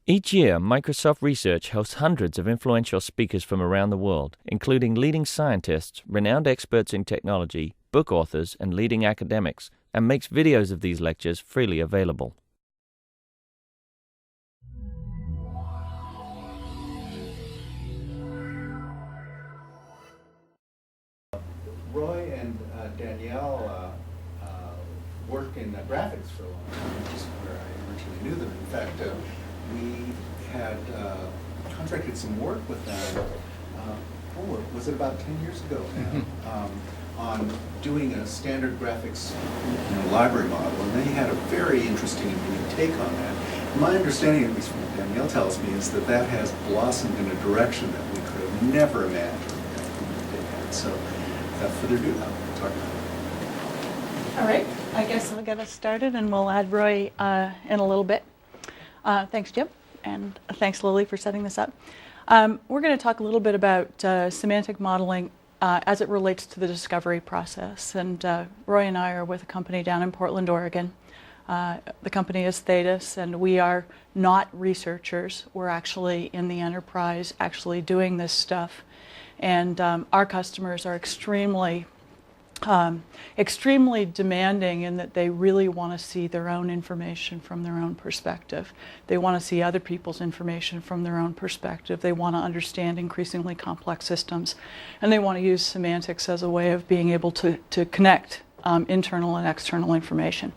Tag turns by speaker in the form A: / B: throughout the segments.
A: Each year, Microsoft Research hosts hundreds of influential speakers from around the world, including leading scientists, renowned experts in technology, book authors, and leading academics, and makes videos of these lectures freely available.
B: Roy and Danielle worked in graphics for a long time, which is where I originally knew them. In fact, we had contracted some work with them, was it about 10 years ago now, on doing a standard graphics library model, and they had a very interesting and unique take on that. My understanding, at least from what Danielle tells me, is that that has blossomed in a direction that we could have never imagined. So, without further ado, I'll talk about it.
C: All right, I guess I'll get us started, and we'll add Roy in a little bit. Thanks, Jim, and thanks, Lily, for setting this up. We're going to talk a little bit about semantic modeling as it relates to the discovery process. And Roy and I are with a company down in Portland, Oregon. The company is Thetus, and we are not researchers. We're actually in the enterprise, actually doing this stuff. And our customers are extremely demanding in that they really want to see their own information from their own perspective. They want to see other people's information from their own perspective. They want to understand increasingly complex systems. And they want to use semantics as a way of being able to connect internal and external information.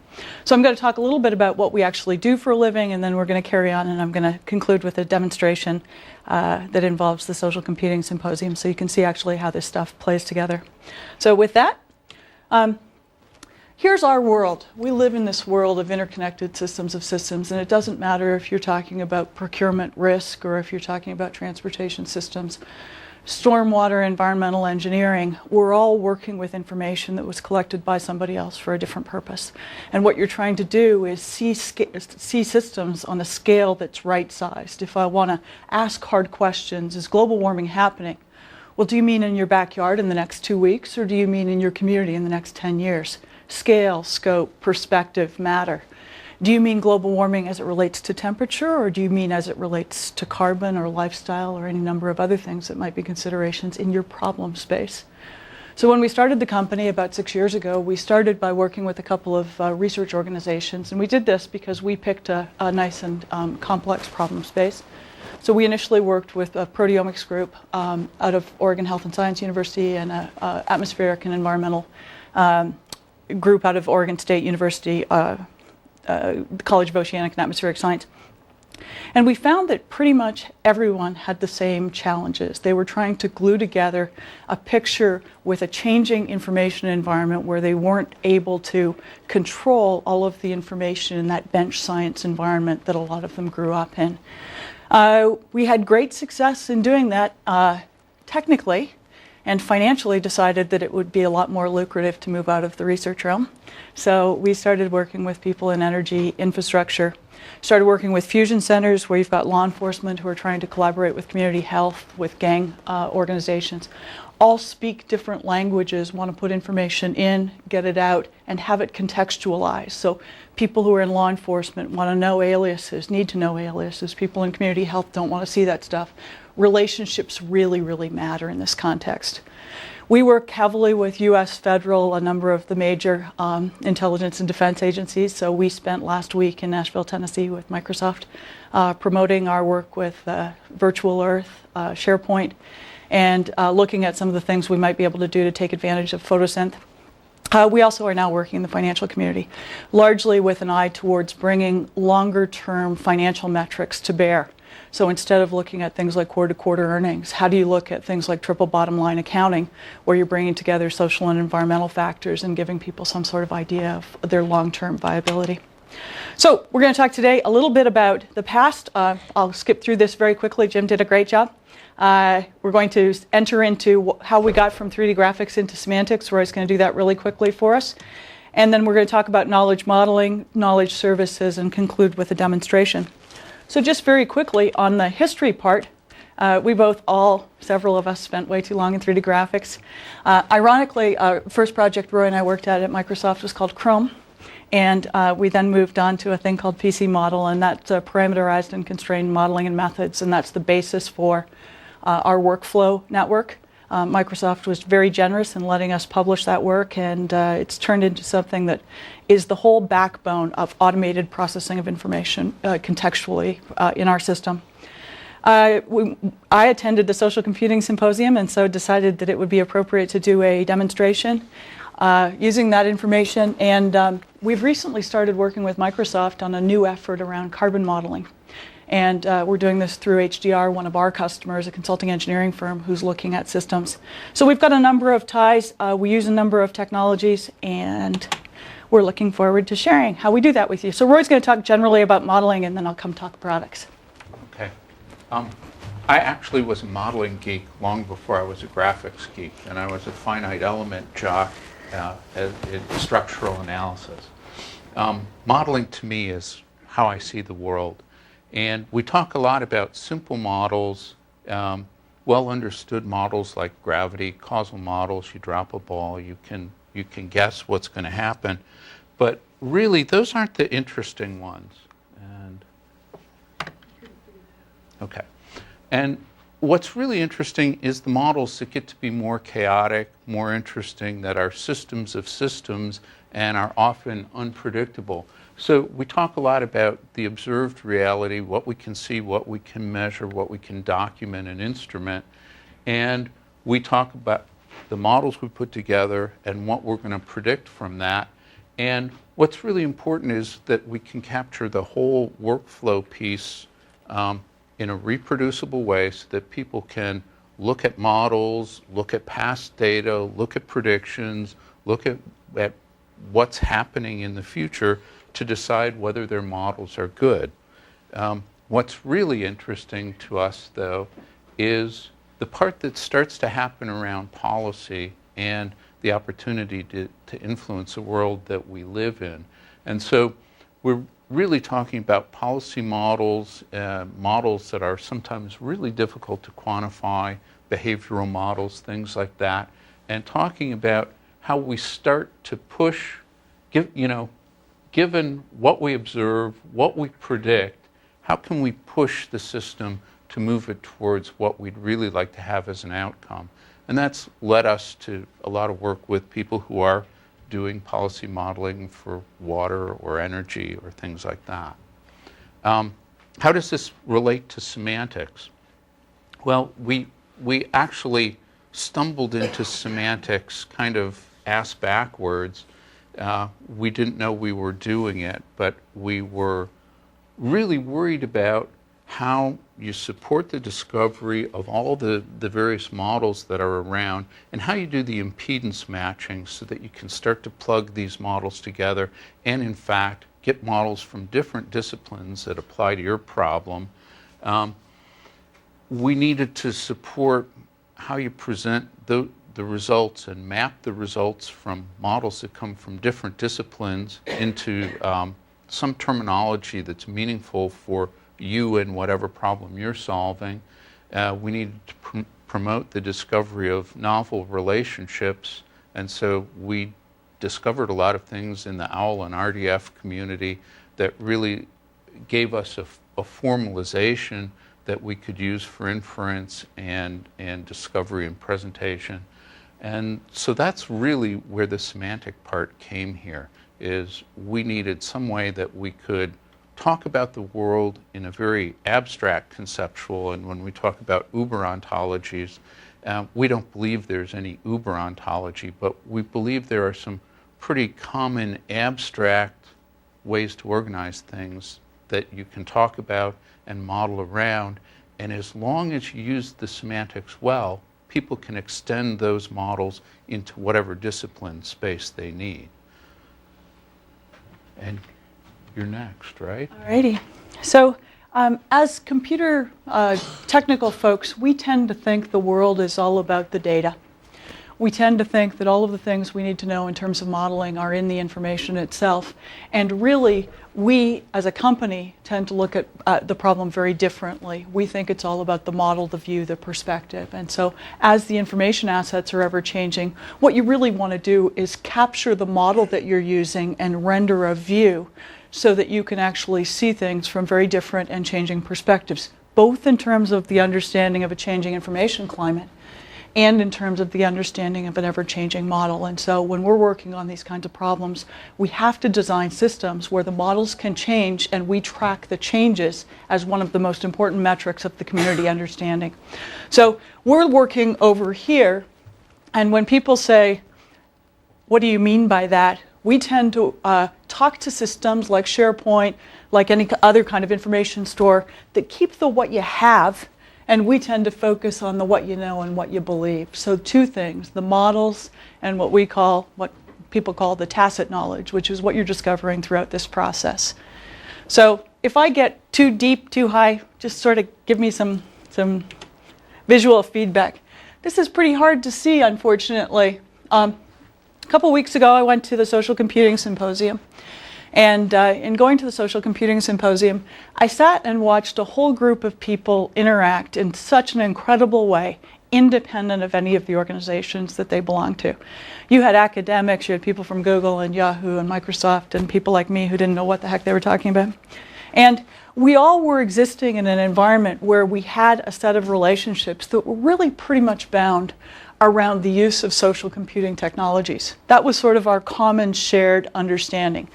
C: So I'm going to talk a little bit about what we actually do for a living, and then we're going to carry on, and I'm going to conclude with a demonstration that involves the Social Computing Symposium, so you can see actually how this stuff plays together. So with that, here's our world. We live in this world of interconnected systems of systems, and it doesn't matter if you're talking about procurement risk or if you're talking about transportation systems, stormwater, environmental engineering. We're all working with information that was collected by somebody else for a different purpose. And what you're trying to do is see systems on a scale that's right-sized. If I want to ask hard questions, is global warming happening? Well, do you mean in your backyard in the next 2 weeks, or do you mean in your community in the next 10 years? Scale, scope, perspective matter. Do you mean global warming as it relates to temperature, or do you mean as it relates to carbon or lifestyle or any number of other things that might be considerations in your problem space? So when we started the company about 6 years ago, we started by working with a couple of research organizations, and we did this because we picked a nice and complex problem space. So we initially worked with a proteomics group out of Oregon Health and Science University and an atmospheric and environmental group out of Oregon State University, College of Oceanic and Atmospheric Science. And we found that pretty much everyone had the same challenges. They were trying to glue together a picture with a changing information environment where they weren't able to control all of the information in that bench science environment that a lot of them grew up in. We had great success in doing that technically, and financially decided that it would be a lot more lucrative to move out of the research realm. So we started working with people in energy infrastructure, started working with fusion centers where you've got law enforcement who are trying to collaborate with community health, with gang organizations. All speak different languages, want to put information in, get it out, and have it contextualized. So people who are in law enforcement want to know aliases, need to know aliases. People in community health don't want to see that stuff. Relationships really, really matter in this context. We work heavily with U.S. federal, a number of the major intelligence and defense agencies. So we spent last week in Nashville, Tennessee with Microsoft promoting our work with Virtual Earth, SharePoint, and looking at some of the things we might be able to do to take advantage of photosynth. We also are now working in the financial community, largely with an eye towards bringing longer-term financial metrics to bear. So instead of looking at things like quarter-to-quarter earnings, how do you look at things like triple bottom line accounting, where you're bringing together social and environmental factors and giving people some sort of idea of their long-term viability? So we're going to talk today a little bit about the past. I'll skip through this very quickly. Jim did a great job. We're going to enter into how we got from 3D graphics into semantics. Roy's going to do that really quickly for us. And then we're going to talk about knowledge modeling, knowledge services, and conclude with a demonstration. So just very quickly on the history part, several of us spent way too long in 3D graphics. Ironically, first project Roy and I worked at Microsoft was called Chrome. And we then moved on to a thing called PC model, and that's parameterized and constrained modeling and methods, and that's the basis for our workflow network. Microsoft was very generous in letting us publish that work, and it's turned into something that is the whole backbone of automated processing of information contextually in our system. I attended the Social Computing Symposium, and so decided that it would be appropriate to do a demonstration using that information. And we've recently started working with Microsoft on a new effort around carbon modeling. And we're doing this through HDR, one of our customers, a consulting engineering firm who's looking at systems. So we've got a number of ties. We use a number of technologies, and we're looking forward to sharing how we do that with you. So Roy's going to talk generally about modeling, and then I'll come talk products.
D: Okay. I actually was a modeling geek long before I was a graphics geek, and I was a finite element jock in structural analysis. Modeling to me is how I see the world. And we talk a lot about simple models, well understood models like gravity, causal models. You drop a ball, you can guess what's going to happen. But really, those aren't the interesting ones. And okay. And what's really interesting is the models that get to be more chaotic, more interesting, that are systems of systems and are often unpredictable. So we talk a lot about the observed reality, what we can see, what we can measure, what we can document and instrument. And we talk about the models we put together and what we're going to predict from that. And what's really important is that we can capture the whole workflow piece in a reproducible way so that people can look at models, look at past data, look at predictions, look at what's happening in the future to decide whether their models are good. What's really interesting to us, though, is the part that starts to happen around policy and the opportunity to influence the world that we live in. And so we're really talking about policy models, models that are sometimes really difficult to quantify, behavioral models, things like that, and talking about how we start to push, given what we observe, what we predict, how can we push the system to move it towards what we'd really like to have as an outcome? And that's led us to a lot of work with people who are doing policy modeling for water or energy or things like that. How does this relate to semantics? Well, we actually stumbled into semantics kind of ass backwards. We didn't know we were doing it, but we were really worried about how you support the discovery of all the various models that are around and how you do the impedance matching so that you can start to plug these models together and, in fact, get models from different disciplines that apply to your problem. We needed to support how you present the results and map the results from models that come from different disciplines into some terminology that's meaningful for you and whatever problem you're solving. We needed to promote the discovery of novel relationships, and so we discovered a lot of things in the OWL and RDF community that really gave us a formalization that we could use for inference and discovery and presentation. And so that's really where the semantic part came here, is we needed some way that we could talk about the world in a very abstract conceptual, and when we talk about uber ontologies, we don't believe there's any uber ontology, but we believe there are some pretty common abstract ways to organize things that you can talk about and model around, and as long as you use the semantics well, people can extend those models into whatever discipline space they need. And you're next, right?
C: Alrighty. So as computer technical folks, we tend to think the world is all about the data. we tend to think that all of the things we need to know in terms of modeling are in the information itself. And really, we as a company tend to look at the problem very differently. We think it's all about the model, the view, the perspective. And so as the information assets are ever changing, what you really want to do is capture the model that you're using and render a view so that you can actually see things from very different and changing perspectives, both in terms of the understanding of a changing information climate and in terms of the understanding of an ever-changing model. And so when we're working on these kinds of problems, we have to design systems where the models can change and we track the changes as one of the most important metrics of the community understanding. So we're working over here, and when people say, what do you mean by that? We tend to talk to systems like SharePoint, like any other kind of information store, that keep the what you have, and we tend to focus on the what you know and what you believe. So two things, the models and what people call the tacit knowledge, which is what you're discovering throughout this process. So if I get too deep, too high, just sort of give me some visual feedback. This is pretty hard to see, unfortunately. A couple weeks ago, I went to the Social Computing Symposium. And in going to the Social Computing Symposium, I sat and watched a whole group of people interact in such an incredible way, independent of any of the organizations that they belong to. You had academics, you had people from Google and Yahoo and Microsoft, and people like me who didn't know what the heck they were talking about. And we all were existing in an environment where we had a set of relationships that were really pretty much bound around the use of social computing technologies. That was sort of our common shared understanding.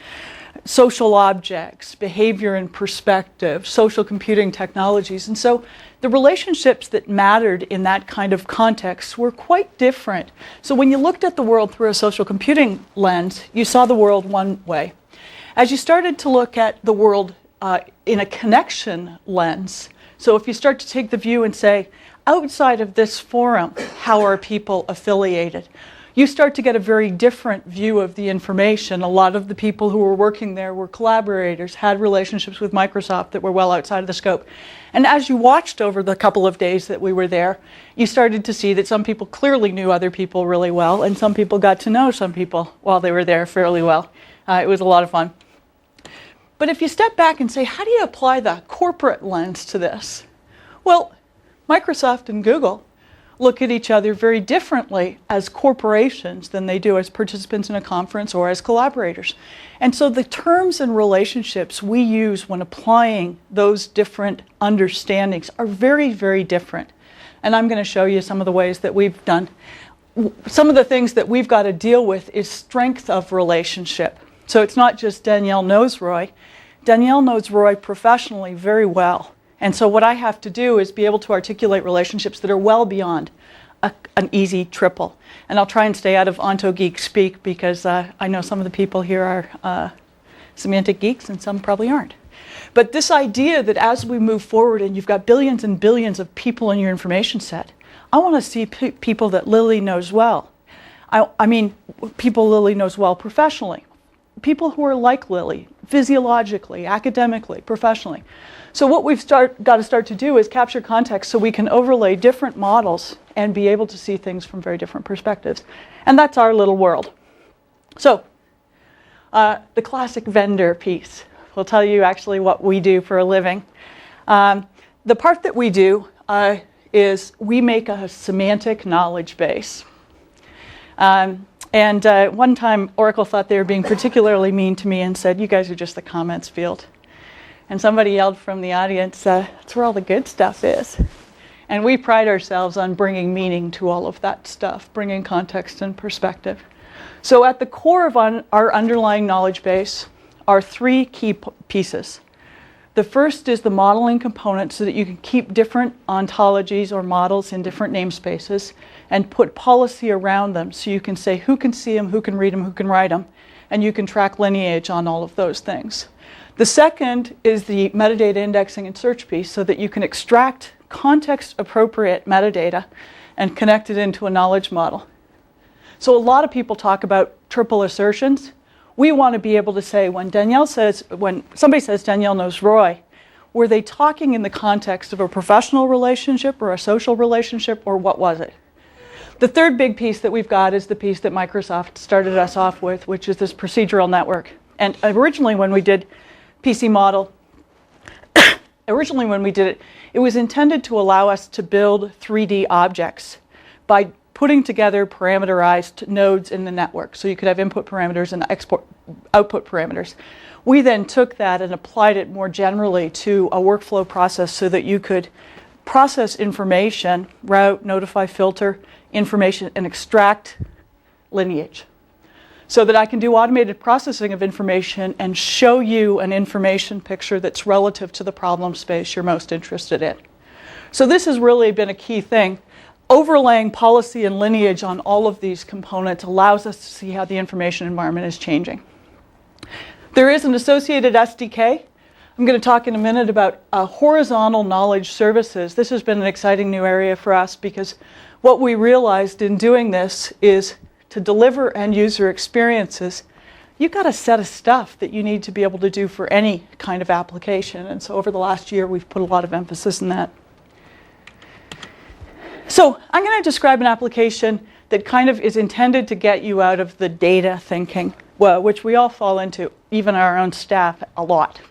C: Social objects, behavior and perspective, social computing technologies. And so the relationships that mattered in that kind of context were quite different. So when you looked at the world through a social computing lens, you saw the world one way. As you started to look at the world in a connection lens, so if you start to take the view and say, outside of this forum, how are people affiliated? You start to get a very different view of the information. A lot of the people who were working there were collaborators, had relationships with Microsoft that were well outside of the scope. And as you watched over the couple of days that we were there, you started to see that some people clearly knew other people really well, and some people got to know some people while they were there fairly well. It was a lot of fun. But if you step back and say, how do you apply the corporate lens to this? Well, Microsoft and Google look at each other very differently as corporations than they do as participants in a conference or as collaborators. And so the terms and relationships we use when applying those different understandings are very, very different. And I'm going to show you some of the ways that we've done. Some of the things that we've got to deal with is strength of relationship. So it's not just Danielle knows Roy. Danielle knows Roy professionally very well. And so what I have to do is be able to articulate relationships that are well beyond an easy triple. And I'll try and stay out of onto-geek speak because I know some of the people here are semantic geeks and some probably aren't. But this idea that as we move forward and you've got billions and billions of people in your information set, I want to see people that Lily knows well. I mean, people Lily knows well professionally. People who are like Lily, physiologically, academically, professionally. So what we've got to start to do is capture context so we can overlay different models and be able to see things from very different perspectives. And that's our little world. So the classic vendor piece will tell you actually what we do for a living. The part that we do is we make a semantic knowledge base. And one time Oracle thought they were being particularly mean to me and said, you guys are just the comments field. And somebody yelled from the audience, that's where all the good stuff is. And we pride ourselves on bringing meaning to all of that stuff, bringing context and perspective. So at the core of our underlying knowledge base are three key pieces. The first is the modeling component so that you can keep different ontologies or models in different namespaces and put policy around them so you can say who can see them, who can read them, who can write them, and you can track lineage on all of those things. The second is the metadata indexing and search piece so that you can extract context-appropriate metadata and connect it into a knowledge model. So a lot of people talk about triple assertions. We want to be able to say when somebody says Danielle knows Roy, were they talking in the context of a professional relationship or a social relationship, or what was it? The third big piece that we've got is the piece that Microsoft started us off with, which is this procedural network. And originally when we did PC model, it was intended to allow us to build 3D objects by putting together parameterized nodes in the network. So you could have input parameters and output parameters. We then took that and applied it more generally to a workflow process so that you could process information, route, notify, filter information, and extract lineage. So that I can do automated processing of information and show you an information picture that's relative to the problem space you're most interested in. So this has really been a key thing. Overlaying policy and lineage on all of these components allows us to see how the information environment is changing. There is an associated SDK. I'm going to talk in a minute about horizontal knowledge services. This has been an exciting new area for us because what we realized in doing this is to deliver end user experiences, you've got a set of stuff that you need to be able to do for any kind of application. And so over the last year, we've put a lot of emphasis in that. So I'm going to describe an application that kind of is intended to get you out of the data thinking, well, which we all fall into, even our own staff, a lot.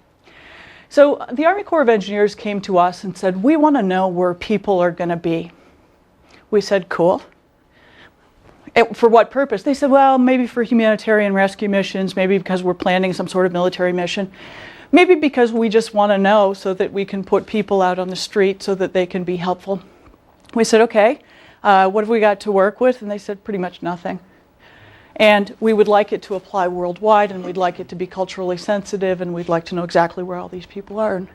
C: So the Army Corps of Engineers came to us and said, we want to know where people are going to be. We said, cool. For what purpose? They said, well, maybe for humanitarian rescue missions, maybe because we're planning some sort of military mission, maybe because we just want to know so that we can put people out on the street so that they can be helpful. We said, okay, what have we got to work with? And they said, pretty much nothing. And we would like it to apply worldwide, and we'd like it to be culturally sensitive, and we'd like to know exactly where all these people are. And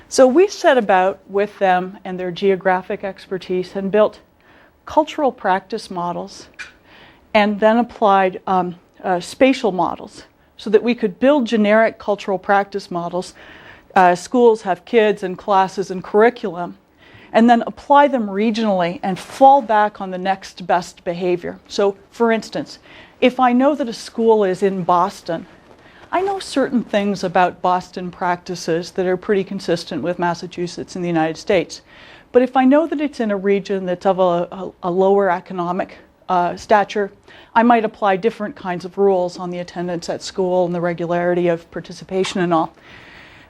C: so we set about with them and their geographic expertise and built cultural practice models and then applied spatial models so that we could build generic cultural practice models. Schools have kids and classes and curriculum, and then apply them regionally and fall back on the next best behavior. So, for instance, if I know that a school is in Boston, I know certain things about Boston practices that are pretty consistent with Massachusetts and the United States. But if I know that it's in a region that's of a lower economic stature, I might apply different kinds of rules on the attendance at school and the regularity of participation and all.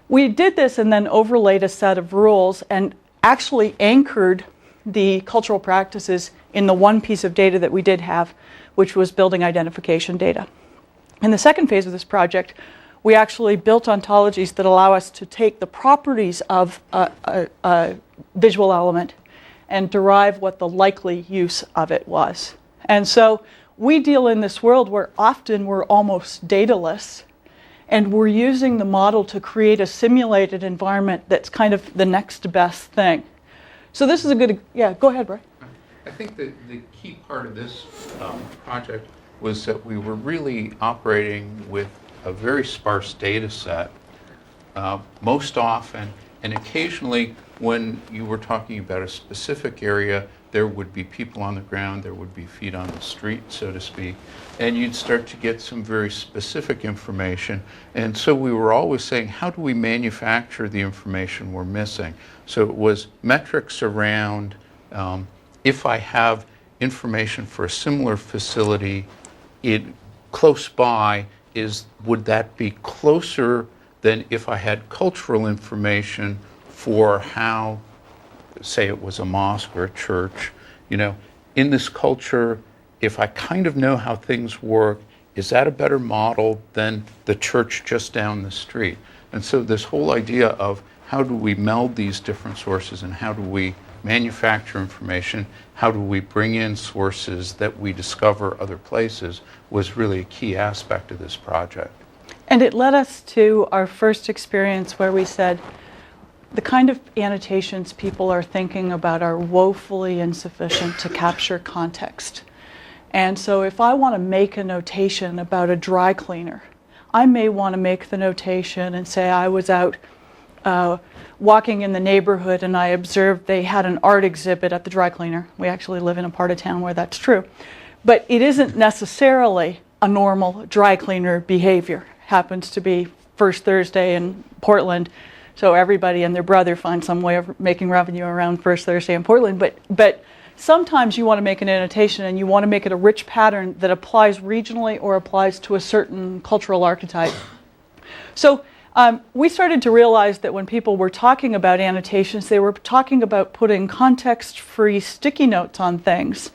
C: We did this and then overlaid a set of rules and actually anchored the cultural practices in the one piece of data that we did have, which was building identification data. In the second phase of this project, we actually built ontologies that allow us to take the properties of a visual element and derive what the likely use of it was. And so we deal in this world where often we're almost dataless, and we're using the model to create a simulated environment that's kind of the next best thing. So this is a good, yeah, go ahead, Brian.
D: I think that the key part of this project was that we were really operating with a very sparse data set most often, and occasionally when you were talking about a specific area, there would be people on the ground, there would be feet on the street, so to speak, and you'd start to get some very specific information. And so we were always saying, how do we manufacture the information we're missing? So it was metrics around, if I have information for a similar facility close by, would that be closer than if I had cultural information for how, say it was a mosque or a church, in this culture, if I kind of know how things work, is that a better model than the church just down the street? And so this whole idea of how do we meld these different sources and how do we manufacture information, how do we bring in sources that we discover other places was really a key aspect of this project.
C: And it led us to our first experience where we said, the kind of annotations people are thinking about are woefully insufficient to capture context. And so if I want to make a notation about a dry cleaner, I may want to make the notation and say I was out walking in the neighborhood and I observed they had an art exhibit at the dry cleaner. We actually live in a part of town where that's true. But it isn't necessarily a normal dry cleaner behavior. Happens to be First Thursday in Portland, so everybody and their brother find some way of making revenue around First Thursday in Portland. But sometimes you want to make an annotation and you want to make it a rich pattern that applies regionally or applies to a certain cultural archetype. So we started to realize that when people were talking about annotations, they were talking about putting context-free sticky notes on things.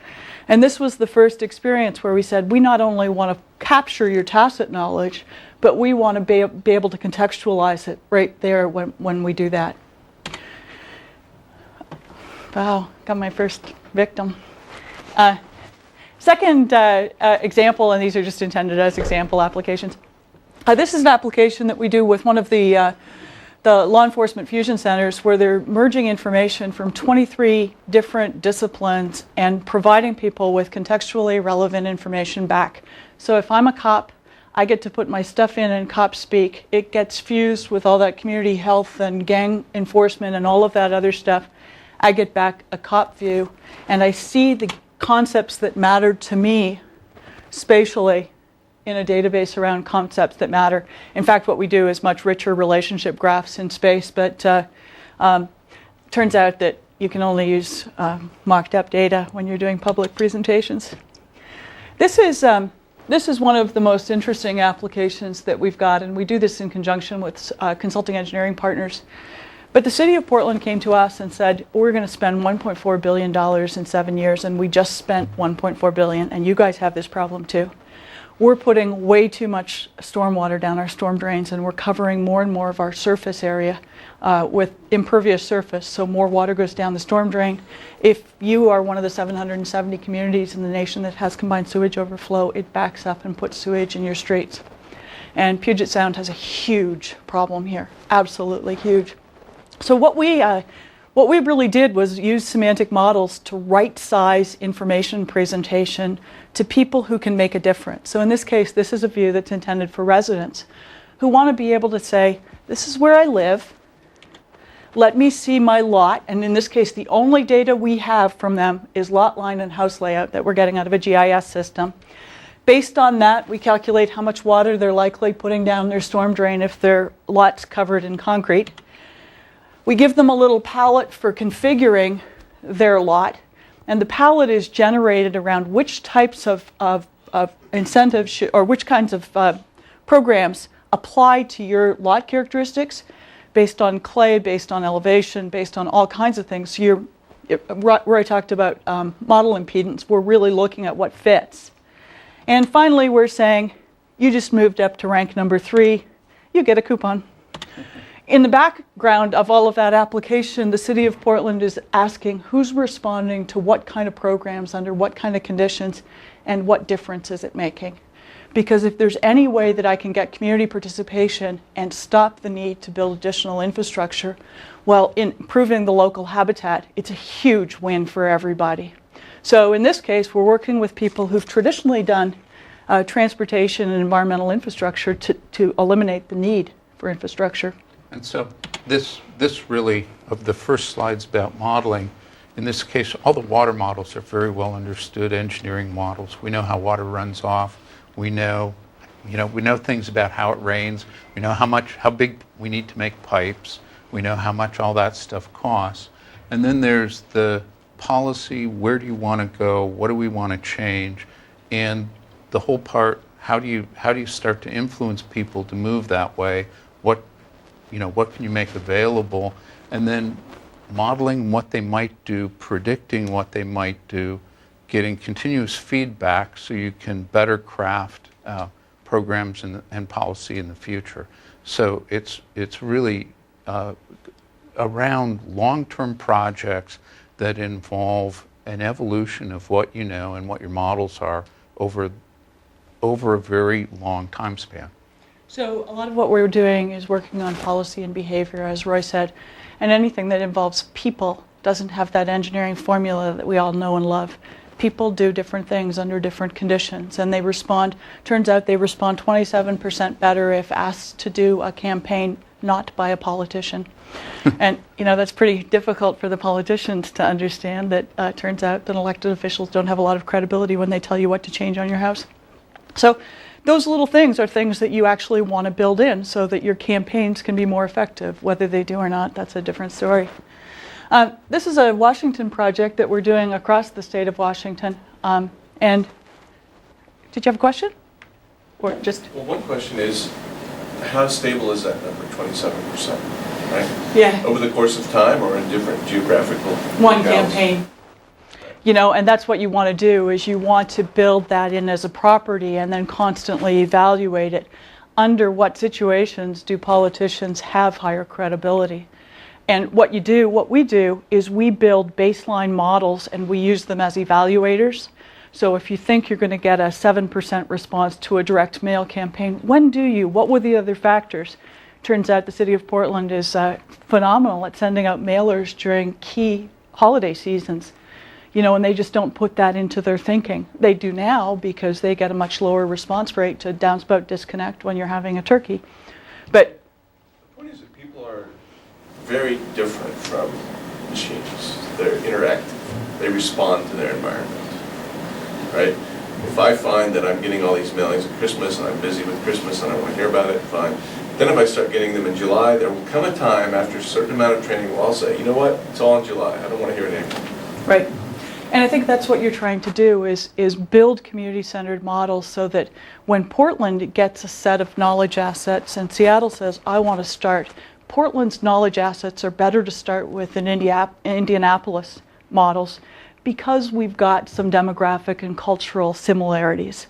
C: And this was the first experience where we said, we not only want to capture your tacit knowledge, but we want to be able to contextualize it right there when we do that. Wow, got my first victim. Second example, and these are just intended as example applications. This is an application that we do with one of the law enforcement fusion centers where they're merging information from 23 different disciplines and providing people with contextually relevant information back. So if I'm a cop, I get to put my stuff in cop speak. It gets fused with all that community health and gang enforcement and all of that other stuff. I get back a cop view, and I see the concepts that matter to me spatially in a database around concepts that matter. In fact, what we do is much richer relationship graphs in space, but turns out that you can only use mocked up data when you're doing public presentations. This is one of the most interesting applications that we've got, and we do this in conjunction with consulting engineering partners. But the city of Portland came to us and said, we're going to spend $1.4 billion in 7 years, and we just spent $1.4 billion, and you guys have this problem too. We're putting way too much stormwater down our storm drains, and we're covering more and more of our surface area with impervious surface, so more water goes down the storm drain. If you are one of the 770 communities in the nation that has combined sewage overflow, it backs up and puts sewage in your streets. And Puget Sound has a huge problem here, absolutely huge. So what we really did was use semantic models to right-size information presentation to people who can make a difference. So in this case, this is a view that's intended for residents who want to be able to say, this is where I live, let me see my lot, and in this case, the only data we have from them is lot line and house layout that we're getting out of a GIS system. Based on that, we calculate how much water they're likely putting down their storm drain if their lot's covered in concrete. We give them a little palette for configuring their lot, and the palette is generated around which types of incentives or which kinds of programs apply to your lot characteristics based on clay, based on elevation, based on all kinds of things. So where I talked about model impedance, we're really looking at what fits. And finally, we're saying, you just moved up to rank number 3, you get a coupon. In the background of all of that application, the City of Portland is asking who's responding to what kind of programs under what kind of conditions and what difference is it making. Because if there's any way that I can get community participation and stop the need to build additional infrastructure while improving the local habitat, it's a huge win for everybody. So in this case, we're working with people who've traditionally done transportation and environmental infrastructure to eliminate the need for infrastructure.
D: And so this really, of the first slides about modeling, in this case, all the water models are very well understood engineering models. We know how water runs off. We know things about how it rains. We know how big we need to make pipes. We know how much all that stuff costs. And then there's the policy, where do you want to go? What do we want to change? And the whole part, how do you start to influence people to move that way? What can you make available? And then modeling what they might do, predicting what they might do, getting continuous feedback so you can better craft programs and policy in the future. So it's really around long-term projects that involve an evolution of what you know and what your models are over a very long time span.
C: So a lot of what we're doing is working on policy and behavior, as Roy said, and anything that involves people doesn't have that engineering formula that we all know and love. People do different things under different conditions, and turns out they respond 27% better if asked to do a campaign not by a politician. And that's pretty difficult for the politicians to understand that turns out that elected officials don't have a lot of credibility when they tell you what to change on your house. So those little things are things that you actually want to build in so that your campaigns can be more effective. Whether they do or not, that's a different story. This is a Washington project that we're doing across the state of Washington. And did you have a question? Or just?
E: Well, one question is, how stable is that number, 27%, right?
C: Yeah.
E: Over the course of time or in different geographical
C: One
E: locales?
C: campaign. You know, and that's what you want to do, is you want to build that in as a property and then constantly evaluate it. Under what situations do politicians have higher credibility? And what we do is we build baseline models and we use them as evaluators. So if you think you're going to get a 7% response to a direct mail campaign, when do you? What were the other factors? Turns out the city of Portland is phenomenal at sending out mailers during key holiday seasons. You know, and they just don't put that into their thinking. They do now because they get a much lower response rate to downspout disconnect when you're having a turkey. But
E: The point is that people are very different from machines. They're interactive. They respond to their environment, right? If I find that I'm getting all these mailings at Christmas and I'm busy with Christmas and I want to hear about it, fine. Then if I start getting them in July, there will come a time after a certain amount of training where I'll say, you know what, it's all in July. I don't want to hear it anymore.
C: right. And I think that's what you're trying to do is build community-centered models so that when Portland gets a set of knowledge assets and Seattle says, I want to start, Portland's knowledge assets are better to start with than Indianapolis models because we've got some demographic and cultural similarities.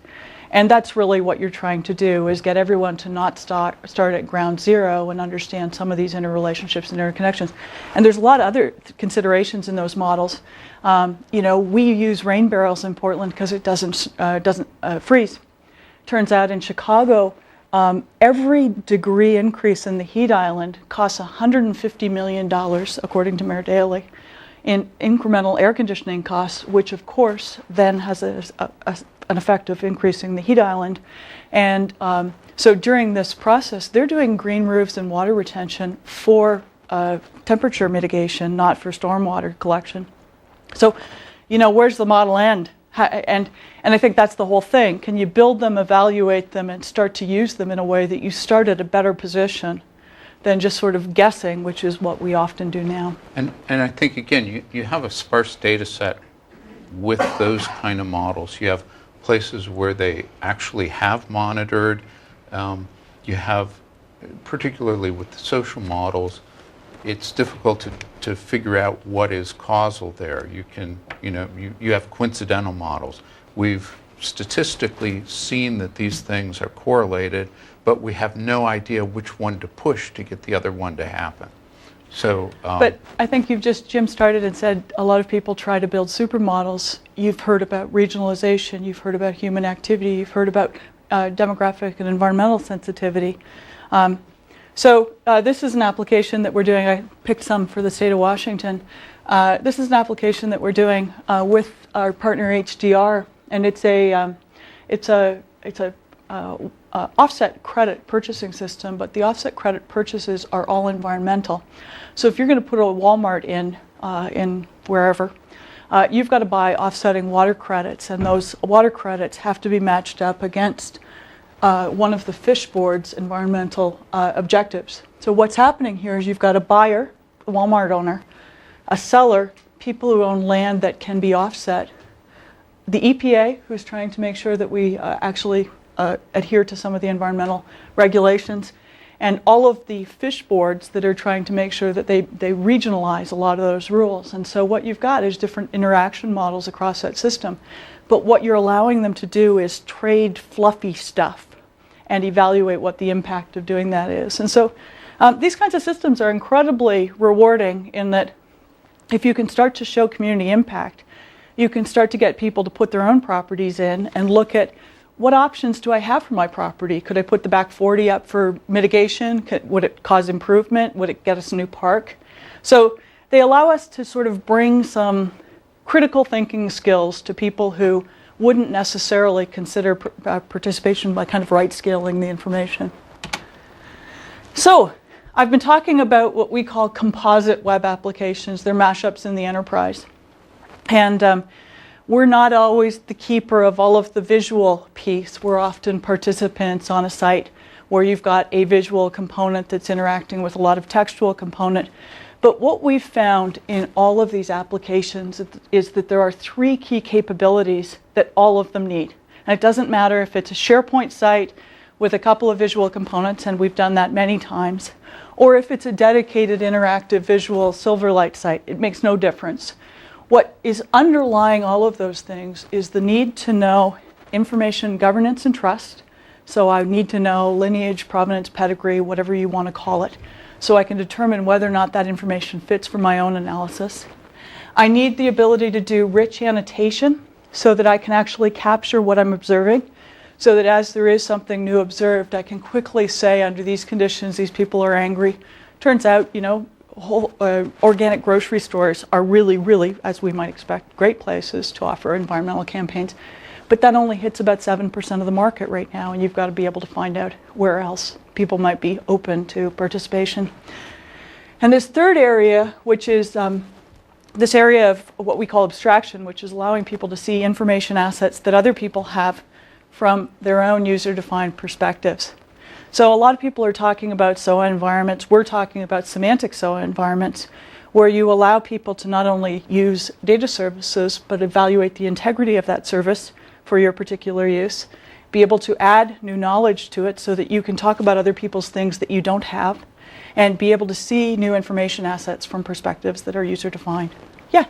C: And that's really what you're trying to do, is get everyone to not start at ground zero and understand some of these interrelationships and interconnections. And there's a lot of other considerations in those models. You know, we use rain barrels in Portland because it doesn't freeze. Turns out in Chicago, every degree increase in the heat island costs $150 million, according to Mayor Daley, in incremental air conditioning costs, which of course then has an effect of increasing the heat island. And so during this process, they're doing green roofs and water retention for temperature mitigation, not for stormwater collection. So, you know, where's the model end? And I think that's the whole thing. Can you build them, evaluate them, and start to use them in a way that you start at a better position than just sort of guessing, which is what we often do now.
D: And I think, again, you have a sparse data set with those kind of models. You have places where they actually have monitored. You have, particularly with the social models, it's difficult to figure out what is causal there. You have coincidental models. We've statistically seen that these things are correlated, but we have no idea which one to push to get the other one to happen. So,
C: but I think Jim started and said a lot of people try to build supermodels. You've heard about regionalization, you've heard about human activity, you've heard about demographic and environmental sensitivity. So this is an application that we're doing. I picked some for the state of Washington. This is an application that we're doing with our partner HDR, and it's a offset credit purchasing system, but the offset credit purchases are all environmental. So if you're going to put a Walmart in wherever, you've got to buy offsetting water credits, and those water credits have to be matched up against one of the fish board's environmental objectives. So what's happening here is you've got a buyer, the Walmart owner, a seller, people who own land that can be offset, the EPA, who's trying to make sure that we actually adhere to some of the environmental regulations, and all of the fish boards that are trying to make sure that they regionalize a lot of those rules. And so what you've got is different interaction models across that system. But what you're allowing them to do is trade fluffy stuff and evaluate what the impact of doing that is. And so these kinds of systems are incredibly rewarding in that if you can start to show community impact, you can start to get people to put their own properties in and look at what options do I have for my property? Could I put the back 40 up for mitigation? Would it cause improvement? Would it get us a new park? So they allow us to sort of bring some critical thinking skills to people who wouldn't necessarily consider participation by kind of right scaling the information. So I've been talking about what we call composite web applications. They're mashups in the enterprise. And we're not always the keeper of all of the visual piece. We're often participants on a site where you've got a visual component that's interacting with a lot of textual component. But what we've found in all of these applications is that there are 3 key capabilities that all of them need. And it doesn't matter if it's a SharePoint site with a couple of visual components, and we've done that many times, or if it's a dedicated interactive visual Silverlight site. It makes no difference. What is underlying all of those things is the need to know information governance and trust. So I need to know lineage, provenance, pedigree, whatever you want to call it, so I can determine whether or not that information fits for my own analysis. I need the ability to do rich annotation so that I can actually capture what I'm observing, so that as there is something new observed, I can quickly say, under these conditions, these people are angry. Turns out, organic grocery stores are really, really, as we might expect, great places to offer environmental campaigns. But that only hits about 7% of the market right now, and you've got to be able to find out where else people might be open to participation. And this third area, which is this area of what we call abstraction, which is allowing people to see information assets that other people have from their own user-defined perspectives. So a lot of people are talking about SOA environments. We're talking about semantic SOA environments, where you allow people to not only use data services, but evaluate the integrity of that service for your particular use, be able to add new knowledge to it so that you can talk about other people's things that you don't have, and be able to see new information assets from perspectives that are user-defined. Yeah?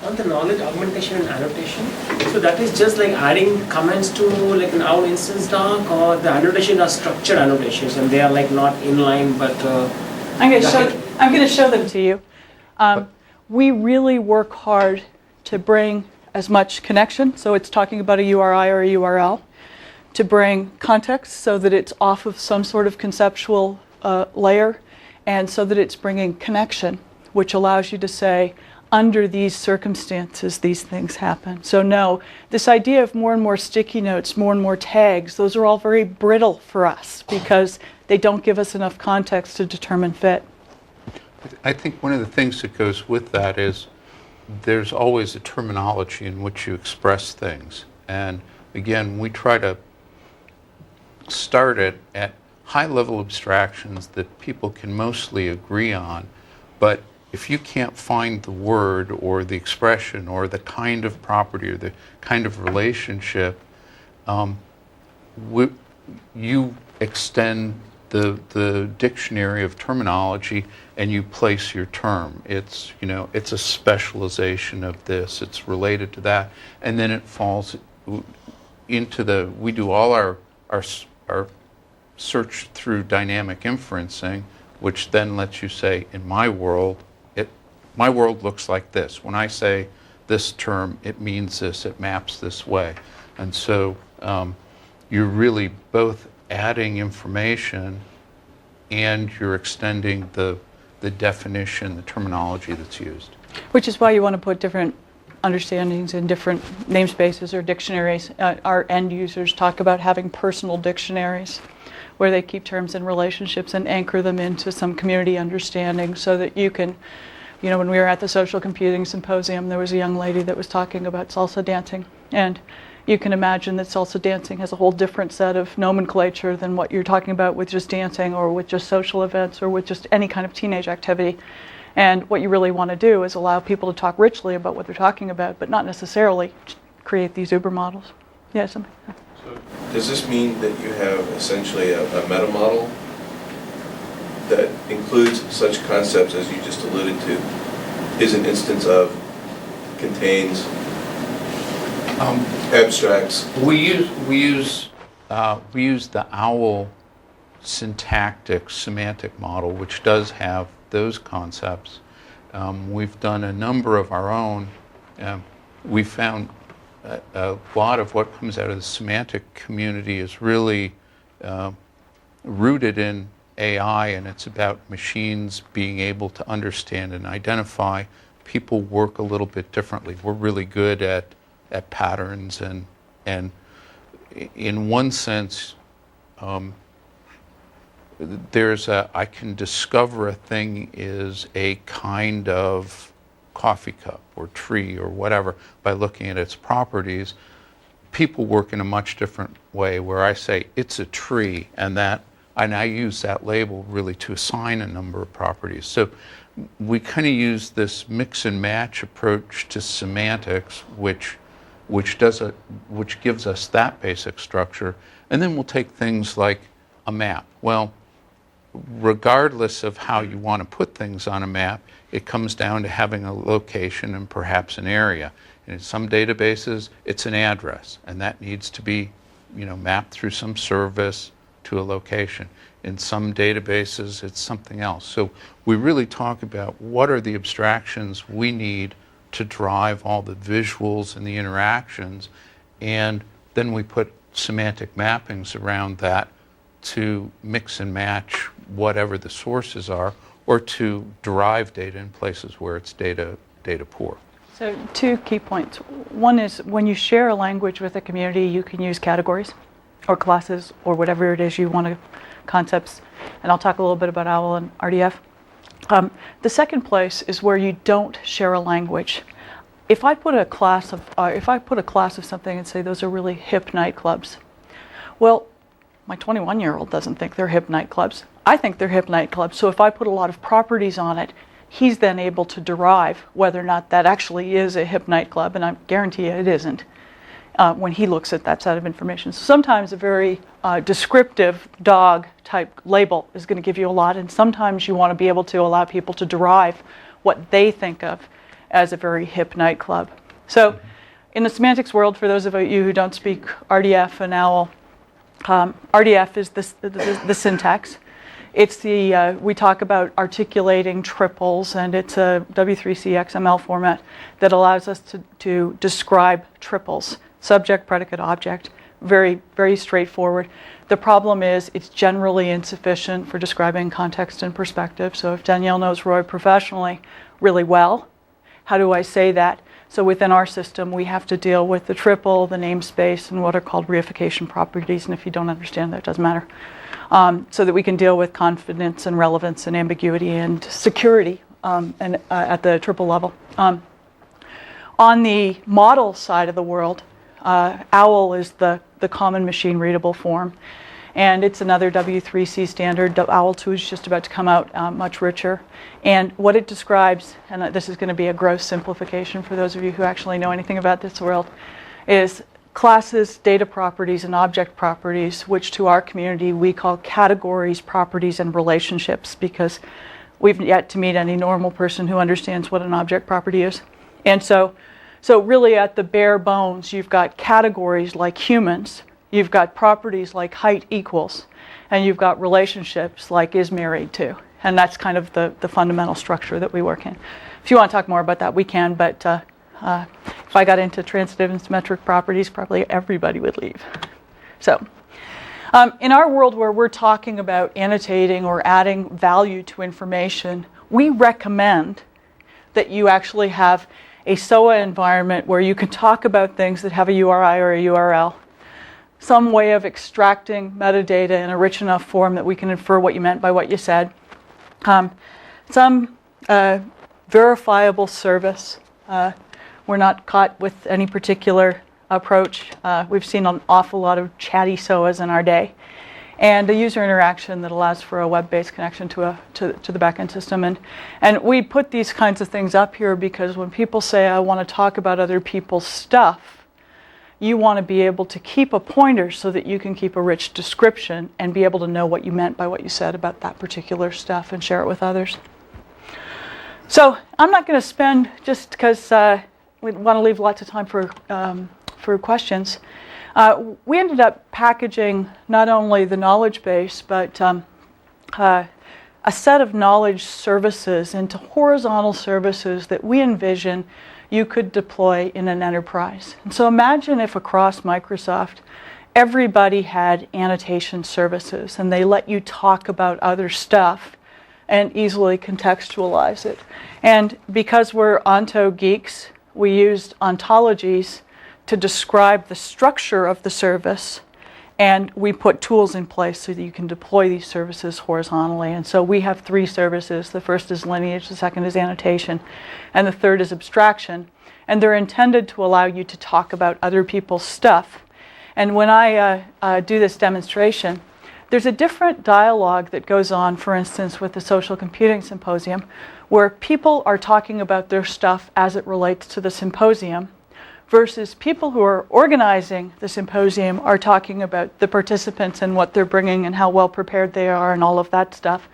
F: On the knowledge augmentation and annotation, so that is just like adding comments to like an our instance doc, or the annotation are structured annotations and they are like not inline but
C: I'm going to show them to you. We really work hard to bring as much connection, so it's talking about a URI or a URL, to bring context so that it's off of some sort of conceptual layer, and so that it's bringing connection, which allows you to say, under these circumstances, these things happen. So no, this idea of more and more sticky notes, more and more tags, those are all very brittle for us because they don't give us enough context to determine fit.
D: I think one of the things that goes with that is there's always a terminology in which you express things. And again, we try to start it at high-level abstractions that people can mostly agree on, but if you can't find the word or the expression or the kind of property or the kind of relationship, you extend the dictionary of terminology and you place your term. It's a specialization of this. It's related to that, and then it falls into we do all our search through dynamic inferencing, which then lets you say, in my world looks like this. When I say this term, it means this, it maps this way. And so you're really both adding information and you're extending the definition, the terminology that's used.
C: Which is why you want to put different understandings in different namespaces or dictionaries. Our end users talk about having personal dictionaries where they keep terms and relationships and anchor them into some community understanding so that you can, when we were at the Social Computing Symposium, there was a young lady that was talking about salsa dancing. And you can imagine that salsa dancing has a whole different set of nomenclature than what you're talking about with just dancing or with just social events or with just any kind of teenage activity. And what you really want to do is allow people to talk richly about what they're talking about, but not necessarily create these Uber models. Yeah, something.
E: So does this mean that you have essentially a meta model that includes such concepts as you just alluded to, is an instance of, contains abstracts?
D: We use the OWL syntactic semantic model, which does have those concepts. We've done a number of our own. We found a lot of what comes out of the semantic community is really rooted in AI, and it's about machines being able to understand and identify. People work a little bit differently. We're really good at patterns, and in one sense, I can discover a thing is a kind of coffee cup or tree or whatever by looking at its properties. People work in a much different way where I say it's a tree, and that And I use that label really to assign a number of properties. So we kind of use this mix and match approach to semantics, which gives us that basic structure. And then we'll take things like a map. Well, regardless of how you want to put things on a map, it comes down to having a location and perhaps an area. And in some databases, it's an address, and that needs to be, mapped through some service to a location. In some databases, it's something else. So we really talk about what are the abstractions we need to drive all the visuals and the interactions, and then we put semantic mappings around that to mix and match whatever the sources are, or to derive data in places where it's data poor.
C: So 2 key points. One is when you share a language with a community, you can use categories or classes or whatever it is you want to, concepts. And I'll talk a little bit about OWL and RDF. The second place is where you don't share a language. If I put a class of something and say those are really hip nightclubs, well, my 21-year-old doesn't think they're hip nightclubs. I think they're hip nightclubs. So if I put a lot of properties on it, he's then able to derive whether or not that actually is a hip nightclub, and I guarantee you it isn't when he looks at that set of information. So sometimes a very descriptive dog type label is going to give you a lot, and sometimes you want to be able to allow people to derive what they think of as a very hip nightclub. So in the semantics world, for those of you who don't speak RDF and OWL, RDF is the syntax. It's we talk about articulating triples, and it's a W3C XML format that allows us to describe triples, subject, predicate, object, very, very straightforward. The problem is it's generally insufficient for describing context and perspective. So if Danielle knows Roy professionally really well, how do I say that? So within our system, we have to deal with the triple, the namespace, and what are called reification properties. And if you don't understand that, it doesn't matter. So that we can deal with confidence and relevance and ambiguity and security and at the triple level. On the model side of the world, OWL is the common machine readable form. And it's another W3C standard. OWL 2 is just about to come out, much richer. And what it describes, and this is going to be a gross simplification for those of you who actually know anything about this world, is classes, data properties, and object properties, which to our community we call categories, properties, and relationships, because we've yet to meet any normal person who understands what an object property is. And so really at the bare bones, you've got categories like humans, you've got properties like height equals, and you've got relationships like is married to. And that's kind of the fundamental structure that we work in. If you want to talk more about that, we can, but if I got into transitive and symmetric properties, probably everybody would leave. So in our world where we're talking about annotating or adding value to information, we recommend that you actually have a SOA environment where you can talk about things that have a URI or a URL, some way of extracting metadata in a rich enough form that we can infer what you meant by what you said, some verifiable service. We're not caught with any particular approach. We've seen an awful lot of chatty SOAs in our day, and a user interaction that allows for a web-based connection to the backend system. And we put these kinds of things up here because when people say, I want to talk about other people's stuff, you want to be able to keep a pointer so that you can keep a rich description and be able to know what you meant by what you said about that particular stuff and share it with others. So I'm not going to spend, just because we want to leave lots of time for questions. We ended up packaging not only the knowledge base, but a set of knowledge services into horizontal services that we envision you could deploy in an enterprise. And so imagine if across Microsoft, everybody had annotation services and they let you talk about other stuff and easily contextualize it. And because we're onto geeks, we used ontologies to describe the structure of the service, and we put tools in place so that you can deploy these services horizontally. And so we have 3 services. The first is lineage, the second is annotation, and the third is abstraction. And they're intended to allow you to talk about other people's stuff. And when I do this demonstration, There's a different dialogue that goes on, for instance, with the Social Computing Symposium, where people are talking about their stuff as it relates to the symposium, versus people who are organizing the symposium are talking about the participants and what they're bringing and how well prepared they are and all of that stuff,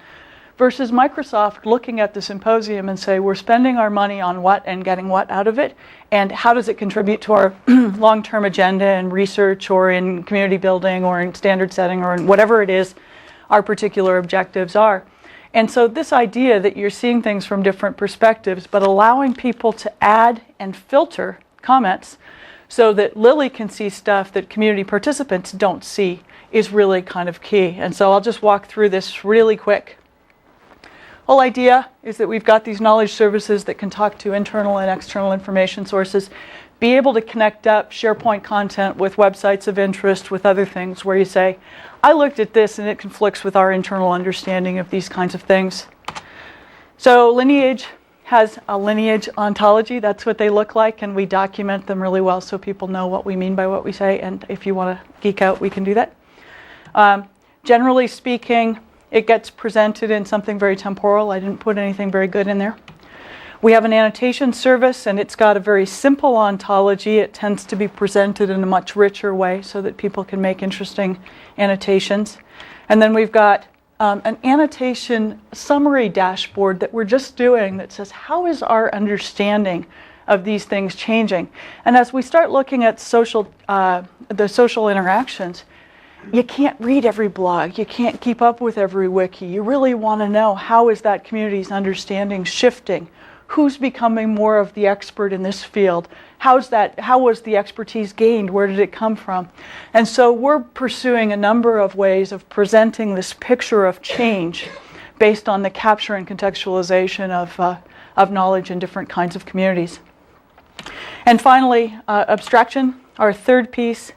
C: versus Microsoft looking at the symposium and say, we're spending our money on what and getting what out of it, and how does it contribute to our long-term agenda in research or in community building or in standard setting or in whatever it is our particular objectives are. And so this idea that you're seeing things from different perspectives, but allowing people to add and filter comments so that Lily can see stuff that community participants don't see is really kind of key. And so I'll just walk through this really quick. Whole idea is that we've got these knowledge services that can talk to internal and external information sources, be able to connect up SharePoint content with websites of interest, with other things where you say, I looked at this and it conflicts with our internal understanding of these kinds of things. So Lineage has a lineage ontology. That's what they look like, and we document them really well so people know what we mean by what we say, and if you want to geek out, we can do that. Generally speaking, it gets presented in something very temporal. I didn't put anything very good in there. We have an annotation service, and it's got a very simple ontology. It tends to be presented in a much richer way so that people can make interesting annotations. And then we've got an annotation summary dashboard that we're just doing that says, how is our understanding of these things changing? And as we start looking at the social interactions, you can't read every blog. You can't keep up with every wiki. You really want to know, how is that community's understanding shifting? Who's becoming more of the expert in this field? How was the expertise gained? Where did it come from? And so we're pursuing a number of ways of presenting this picture of change based on the capture and contextualization of knowledge in different kinds of communities. And finally, abstraction, our third piece.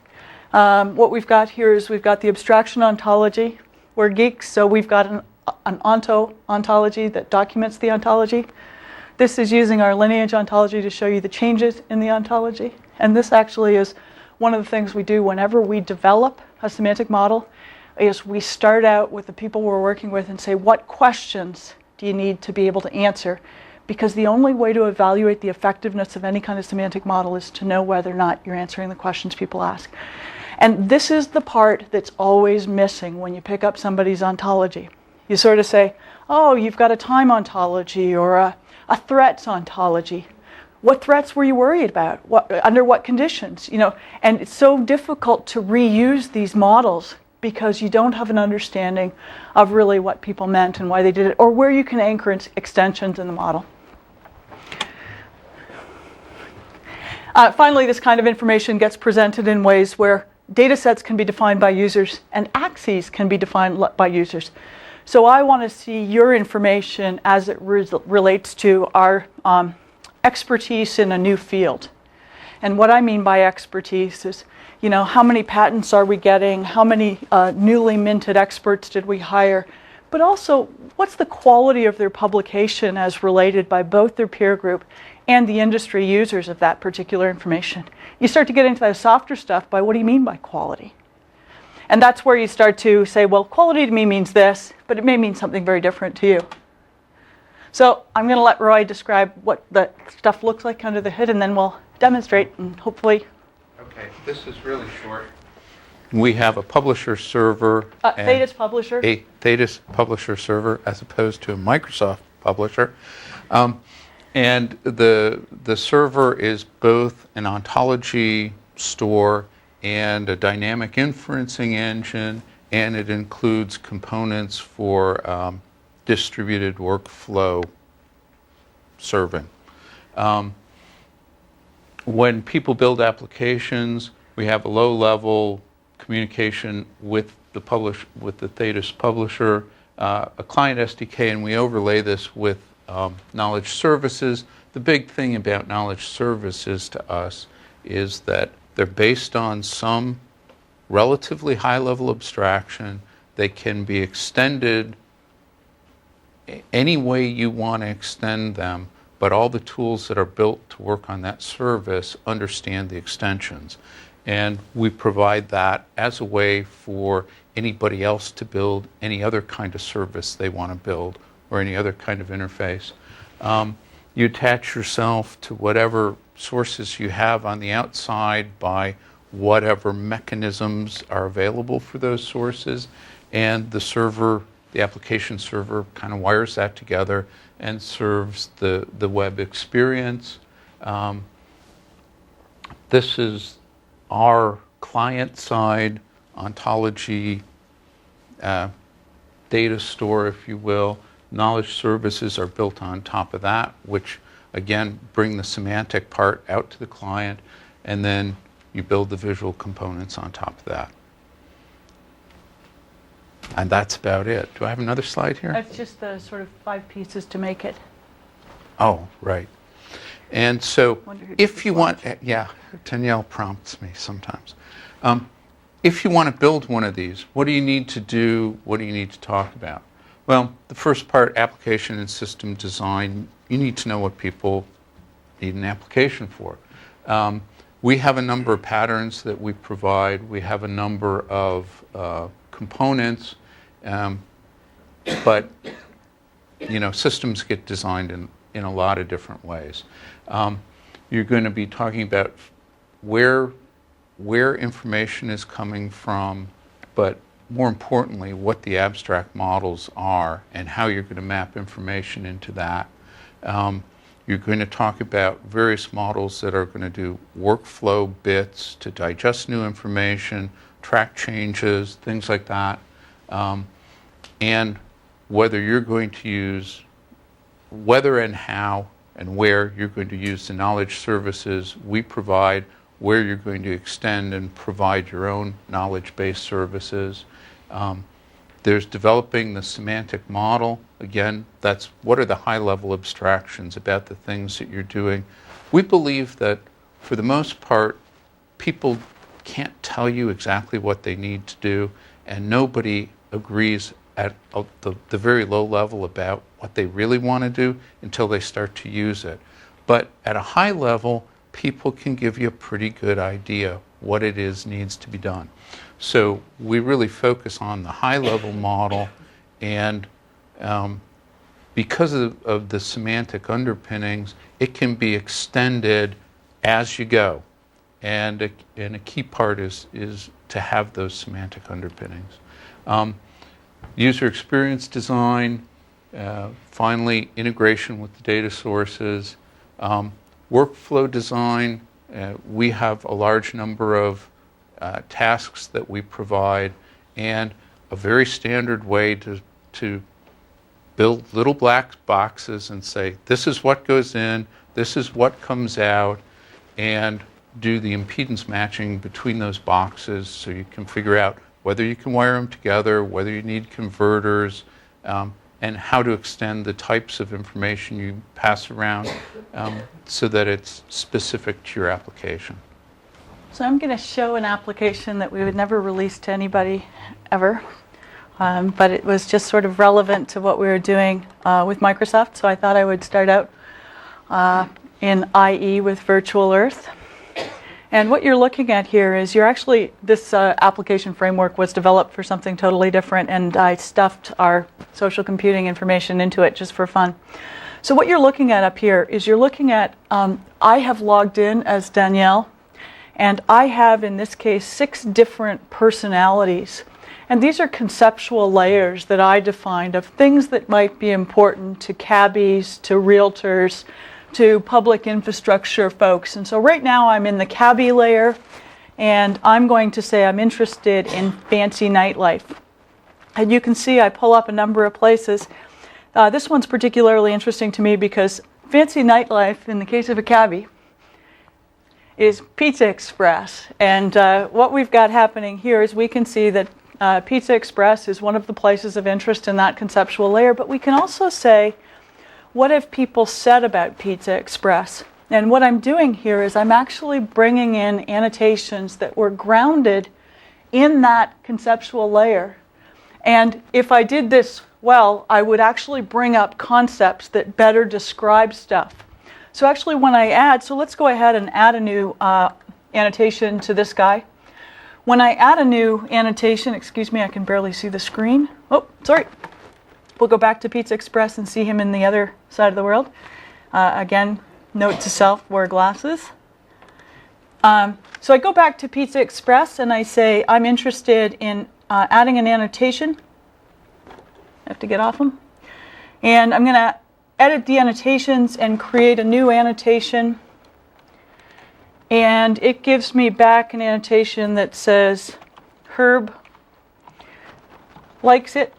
C: What we've got here is we've got the abstraction ontology. We're geeks, so we've got an ontology that documents the ontology. This is using our lineage ontology to show you the changes in the ontology. And this actually is one of the things we do whenever we develop a semantic model, is we start out with the people we're working with and say, what questions do you need to be able to answer? Because the only way to evaluate the effectiveness of any kind of semantic model is to know whether or not you're answering the questions people ask. And this is the part that's always missing when you pick up somebody's ontology. You sort of say, oh, you've got a time ontology or a threats ontology. What threats were you worried about? Under what conditions? And it's so difficult to reuse these models because you don't have an understanding of really what people meant and why they did it, or where you can anchor extensions in the model. Finally, this kind of information gets presented in ways where data sets can be defined by users and axes can be defined by users. So I want to see your information as it relates to our expertise in a new field. And what I mean by expertise is, how many patents are we getting? How many newly minted experts did we hire? But also, what's the quality of their publication as related by both their peer group and the industry users of that particular information? You start to get into that softer stuff by, what do you mean by quality? And that's where you start to say, well, quality to me means this, but it may mean something very different to you. So I'm going to let Roy describe what the stuff looks like under the hood, and then we'll demonstrate and hopefully.
D: Okay, this is really short. We have a publisher server.
C: Thetus publisher.
D: A Thetus publisher server as opposed to a Microsoft publisher. And the server is both an ontology store and a dynamic inferencing engine, and it includes components for distributed workflow serving. When people build applications, we have a low-level communication with the Thetus publisher, a client SDK, and we overlay this with knowledge services. The big thing about knowledge services to us is that they're based on some relatively high-level abstraction. They can be extended any way you want to extend them, but all the tools that are built to work on that service understand the extensions. And we provide that as a way for anybody else to build any other kind of service they want to build or any other kind of interface. You attach yourself to whatever sources you have on the outside by whatever mechanisms are available for those sources, and the server, the application server, kind of wires that together and serves the web experience. This is our client-side ontology data store, if you will. Knowledge services are built on top of that, which again bring the semantic part out to the client, and then you build the visual components on top of that. And that's about it. Do I have another slide here?
C: That's just the sort of 5 pieces to make it.
D: Oh, right. And so
C: Wonder who
D: if
C: did
D: you
C: this
D: want,
C: launch.
D: yeah, Danielle prompts me sometimes. If you want to build one of these, what do you need to do? What do you need to talk about? Well, the first part, application and system design, you need to know what people need an application for. We have a number of patterns that we provide. We have a number of components, but systems get designed in a lot of different ways. You're going to be talking about where information is coming from, but more importantly, what the abstract models are and how you're going to map information into that. You're going to talk about various models that are going to do workflow bits to digest new information, track changes, things like that, and whether you're going to use, whether and how and where you're going to use the knowledge services we provide, where you're going to extend and provide your own knowledge-based services. There's developing the semantic model. Again, that's what are the high-level abstractions about the things that you're doing. We believe that, for the most part, people can't tell you exactly what they need to do, and nobody agrees at the very low level about what they really want to do until they start to use it. But at a high level, people can give you a pretty good idea what it is needs to be done. So we really focus on the high-level model, and because of the semantic underpinnings, it can be extended as you go. And a key part is to have those semantic underpinnings. User experience design, finally integration with the data sources, workflow design. We have a large number of tasks that we provide, and a very standard way to build little black boxes and say, this is what goes in, this is what comes out, and do the impedance matching between those boxes so you can figure out whether you can wire them together, whether you need converters, and how to extend the types of information you pass around so that it's specific to your application.
C: So I'm going to show an application that we would never release to anybody ever, but it was just sort of relevant to what we were doing with Microsoft, so I thought I would start out in IE with Virtual Earth. And what you're looking at here is this application framework was developed for something totally different, and I stuffed our social computing information into it just for fun. So what you're looking at up here is you're looking at, I have logged in as Danielle, and I have, in this case, 6 different personalities. And these are conceptual layers that I defined of things that might be important to cabbies, to realtors, to public infrastructure folks. And so right now I'm in the cabbie layer, and I'm going to say I'm interested in fancy nightlife. And you can see I pull up a number of places. This one's particularly interesting to me because fancy nightlife, in the case of a cabbie, is Pizza Express. And what we've got happening here is we can see that Pizza Express is one of the places of interest in that conceptual layer, but we can also say, what have people said about Pizza Express? And what I'm doing here is I'm actually bringing in annotations that were grounded in that conceptual layer. And if I did this well, I would actually bring up concepts that better describe stuff. So actually when I add, so let's go ahead and add a new annotation to this guy. When I add a new annotation, excuse me, I can barely see the screen. Oh, sorry. We'll go back to Pizza Express and see him in the other side of the world. Again, note to self, wear glasses. So I go back to Pizza Express and I say, I'm interested in adding an annotation. I have to get off them. And I'm going to edit the annotations and create a new annotation. And it gives me back an annotation that says, Herb likes it.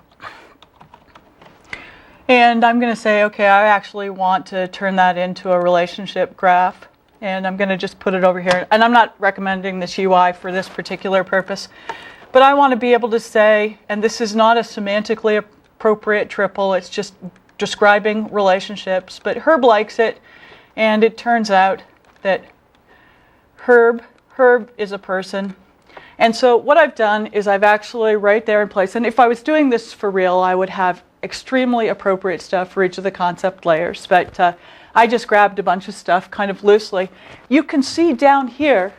C: And I'm going to say, okay, I actually want to turn that into a relationship graph. And I'm going to just put it over here. And I'm not recommending this UI for this particular purpose. But I want to be able to say, and this is not a semantically appropriate triple, it's just describing relationships. But Herb likes it. And it turns out that Herb is a person. And so what I've done is I've actually right there in place. And if I was doing this for real, I would have extremely appropriate stuff for each of the concept layers, but I just grabbed a bunch of stuff kind of loosely. You can see down here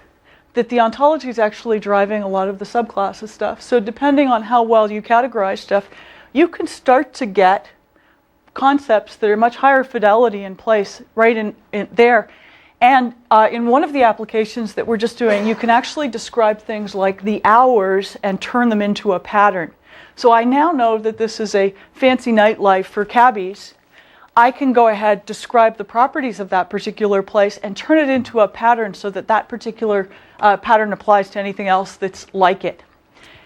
C: that the ontology is actually driving a lot of the subclasses stuff. So depending on how well you categorize stuff, you can start to get concepts that are much higher fidelity in place right in there. And in one of the applications that we're just doing, you can actually describe things like the hours and turn them into a pattern. So I now know that this is a fancy nightlife for cabbies. I can go ahead, describe the properties of that particular place, and turn it into a pattern so that that particular pattern applies to anything else that's like it.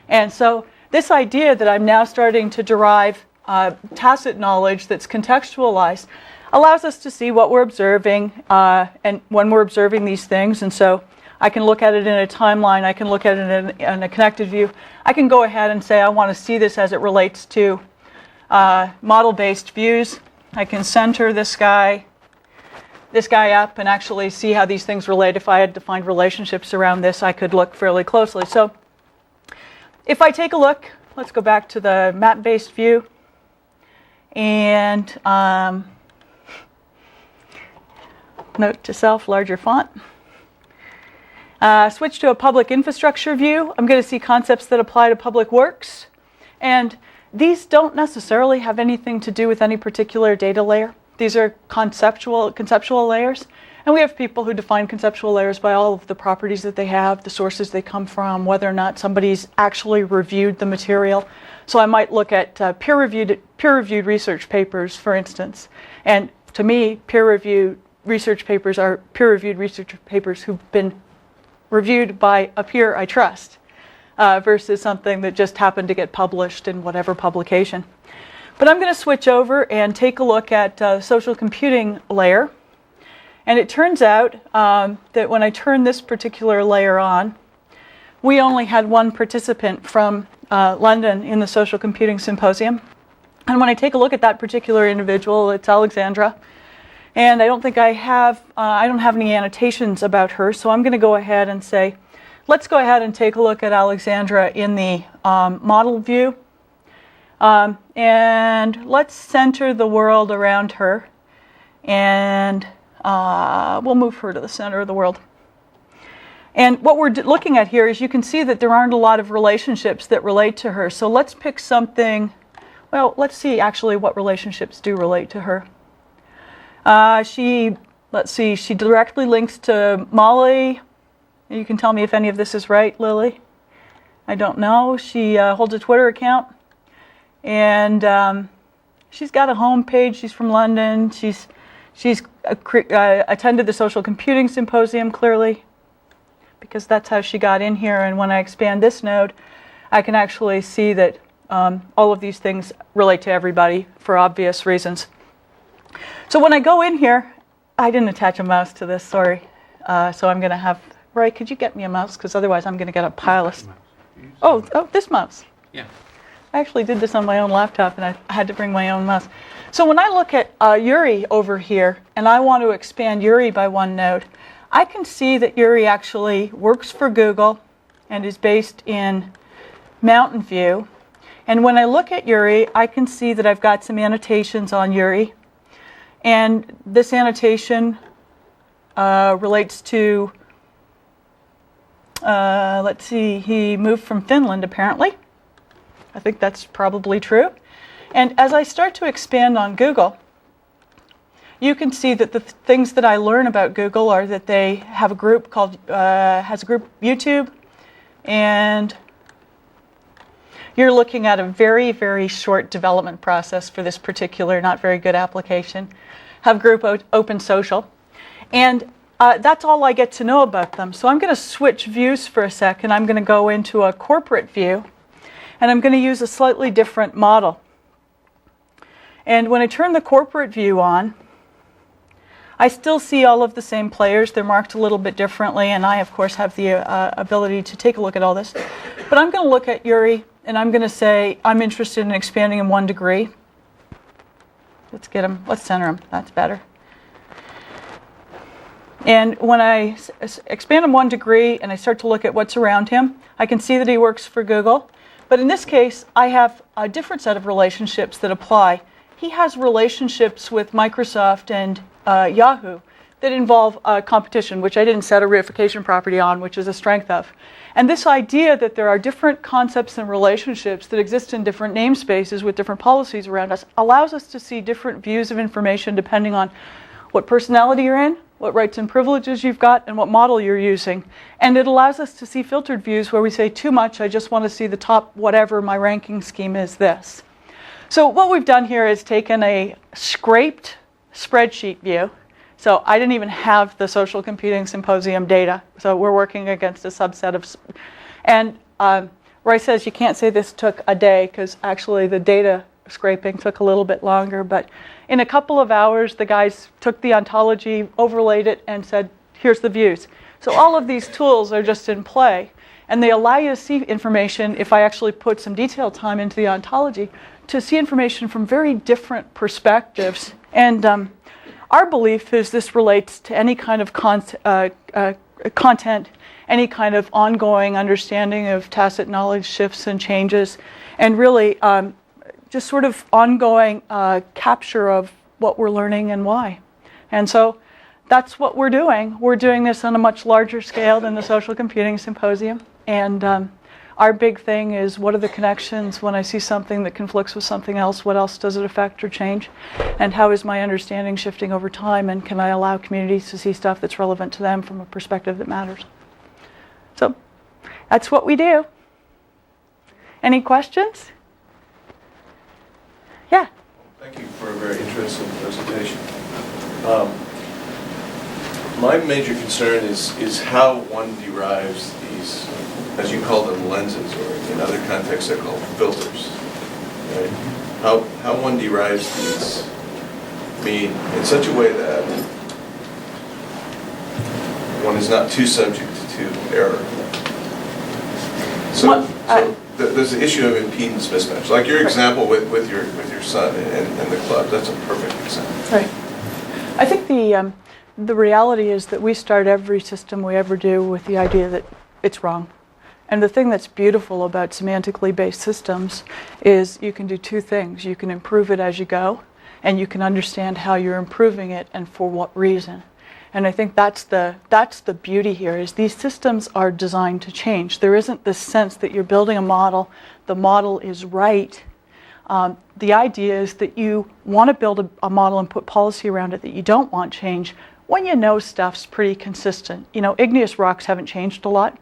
C: And so this idea that I'm now starting to derive tacit knowledge that's contextualized allows us to see what we're observing and when we're observing these things. And so I can look at it in a timeline. I can look at it in a connected view. I can go ahead and say I want to see this as it relates to model-based views. I can center this guy up and actually see how these things relate. If I had defined relationships around this, I could look fairly closely. So if I take a look, let's go back to the map-based view. And note to self, larger font. Switch to a public infrastructure view. I'm going to see concepts that apply to public works. And these don't necessarily have anything to do with any particular data layer. These are conceptual layers. And we have people who define conceptual layers by all of the properties that they have, the sources they come from, whether or not somebody's actually reviewed the material. So I might look at peer-reviewed research papers, for instance. And to me, peer-reviewed research papers are peer-reviewed research papers who've been reviewed by a peer I trust, versus something that just happened to get published in whatever publication. But I'm going to switch over and take a look at the social computing layer. And it turns out that when I turn this particular layer on, we only had one participant from London in the social computing symposium. And when I take a look at that particular individual, it's Alexandra. And I don't think I don't have any annotations about her, so I'm going to go ahead and say, let's go ahead and take a look at Alexandra in the model view. And let's center the world around her. And we'll move her to the center of the world. And what we're looking at here is you can see that there aren't a lot of relationships that relate to her. So let's pick something, well, let's see actually what relationships do relate to her. She directly links to Molly. You can tell me if any of this is right, Lily. I don't know. She holds a Twitter account. And she's got a home page. She's from London. She's attended the Social Computing Symposium, clearly, because that's how she got in here. And when I expand this node, I can actually see that all of these things relate to everybody for obvious reasons. So when I go in here, I didn't attach a mouse to this, sorry. So I'm going to have, Roy, could you get me a mouse? Because otherwise I'm going to get a pile of... Oh, this mouse.
D: Yeah.
C: I actually did this on my own laptop, and I had to bring my own mouse. So when I look at Yuri over here, and I want to expand Yuri by one node, I can see that Yuri actually works for Google and is based in Mountain View. And when I look at Yuri, I can see that I've got some annotations on Yuri. And this annotation relates to Let's see, he moved from Finland apparently. I think that's probably true. And as I start to expand on Google, you can see that the things that I learn about Google are that they have a group called, has a group YouTube, and you're looking at a very, very short development process for this particular not very good application. Have group open social. And that's all I get to know about them. So I'm going to switch views for a second. I'm going to go into a corporate view, and I'm going to use a slightly different model. And when I turn the corporate view on, I still see all of the same players. They're marked a little bit differently, and I, of course, have the ability to take a look at all this. But I'm going to look at Yuri, and I'm going to say I'm interested in expanding him 1 degree. Let's get him, let's center him. That's better. And when I expand him 1 degree and I start to look at what's around him, I can see that he works for Google. But in this case, I have a different set of relationships that apply. He has relationships with Microsoft and Yahoo that involve competition, which I didn't set a reification property on, which is a strength of. And this idea that there are different concepts and relationships that exist in different namespaces with different policies around us allows us to see different views of information depending on what personality you're in, what rights and privileges you've got, and what model you're using. And it allows us to see filtered views where we say too much, I just want to see the top whatever my ranking scheme is this. So what we've done here is taken a scraped spreadsheet view. So I didn't even have the Social Computing Symposium data. So we're working against a subset of, and Roy says you can't say this took a day because actually the data scraping took a little bit longer, but in a couple of hours the guys took the ontology, overlaid it, and said here's the views. So all of these tools are just in play, and they allow you to see information, if I actually put some detailed time into the ontology, to see information from very different perspectives. And our belief is this relates to any kind of content, any kind of ongoing understanding of tacit knowledge shifts and changes, and really just sort of ongoing capture of what we're learning and why. And so that's what we're doing. We're doing this on a much larger scale than the Social Computing Symposium. And our big thing is what are the connections when I see something that conflicts with something else? What else does it affect or change? And how is my understanding shifting over time? And can I allow communities to see stuff that's relevant to them from a perspective that matters? So that's what we do. Any questions? Yeah.
E: Thank you for a very interesting presentation. My major concern is how one derives these, as you call them, lenses, or in other contexts they're called filters. Right? How one derives these, I mean, in such a way that one is not too subject to error. So there's the issue of impedance mismatch. Like your example with your son and the club, that's a perfect example.
C: Right. I think the reality is that we start every system we ever do with the idea that it's wrong. And the thing that's beautiful about semantically based systems is you can do two things. You can improve it as you go, and you can understand how you're improving it and for what reason. And I think that's the beauty here, is these systems are designed to change. There isn't this sense that you're building a model, the model is right. The idea is that you want to build a model and put policy around it that you don't want change when you know stuff's pretty consistent. You know, igneous rocks haven't changed a lot.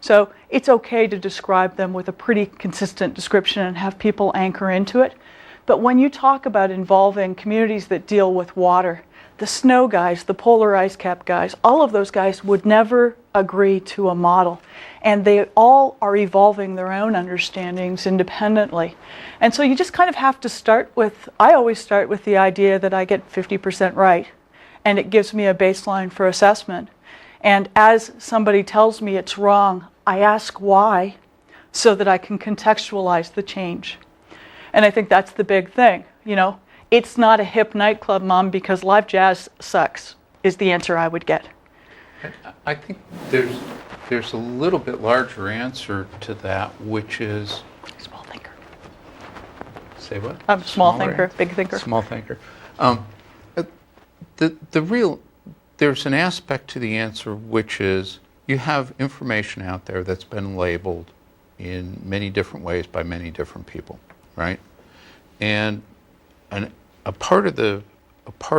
C: So it's okay to describe them with a pretty consistent description and have people anchor into it. But when you talk about involving communities that deal with water, the snow guys, the polar ice cap guys, all of those guys would never agree to a model. And they all are evolving their own understandings independently. And so you just kind of have to start with, I always start with the idea that I get 50% right. And it gives me a baseline for assessment. And as somebody tells me it's wrong, I ask why so that I can contextualize the change. And I think that's the big thing, you know. It's not a hip nightclub, Mom, because live jazz sucks, is the answer I would get.
D: I think there's a little bit larger answer to that, which is...
C: Small thinker.
D: Say what?
C: Small
D: Smaller
C: thinker,
D: answer.
C: big thinker.
D: Small thinker. There's an aspect to the answer which is you have information out there that's been labeled in many different ways by many different people, right? And a part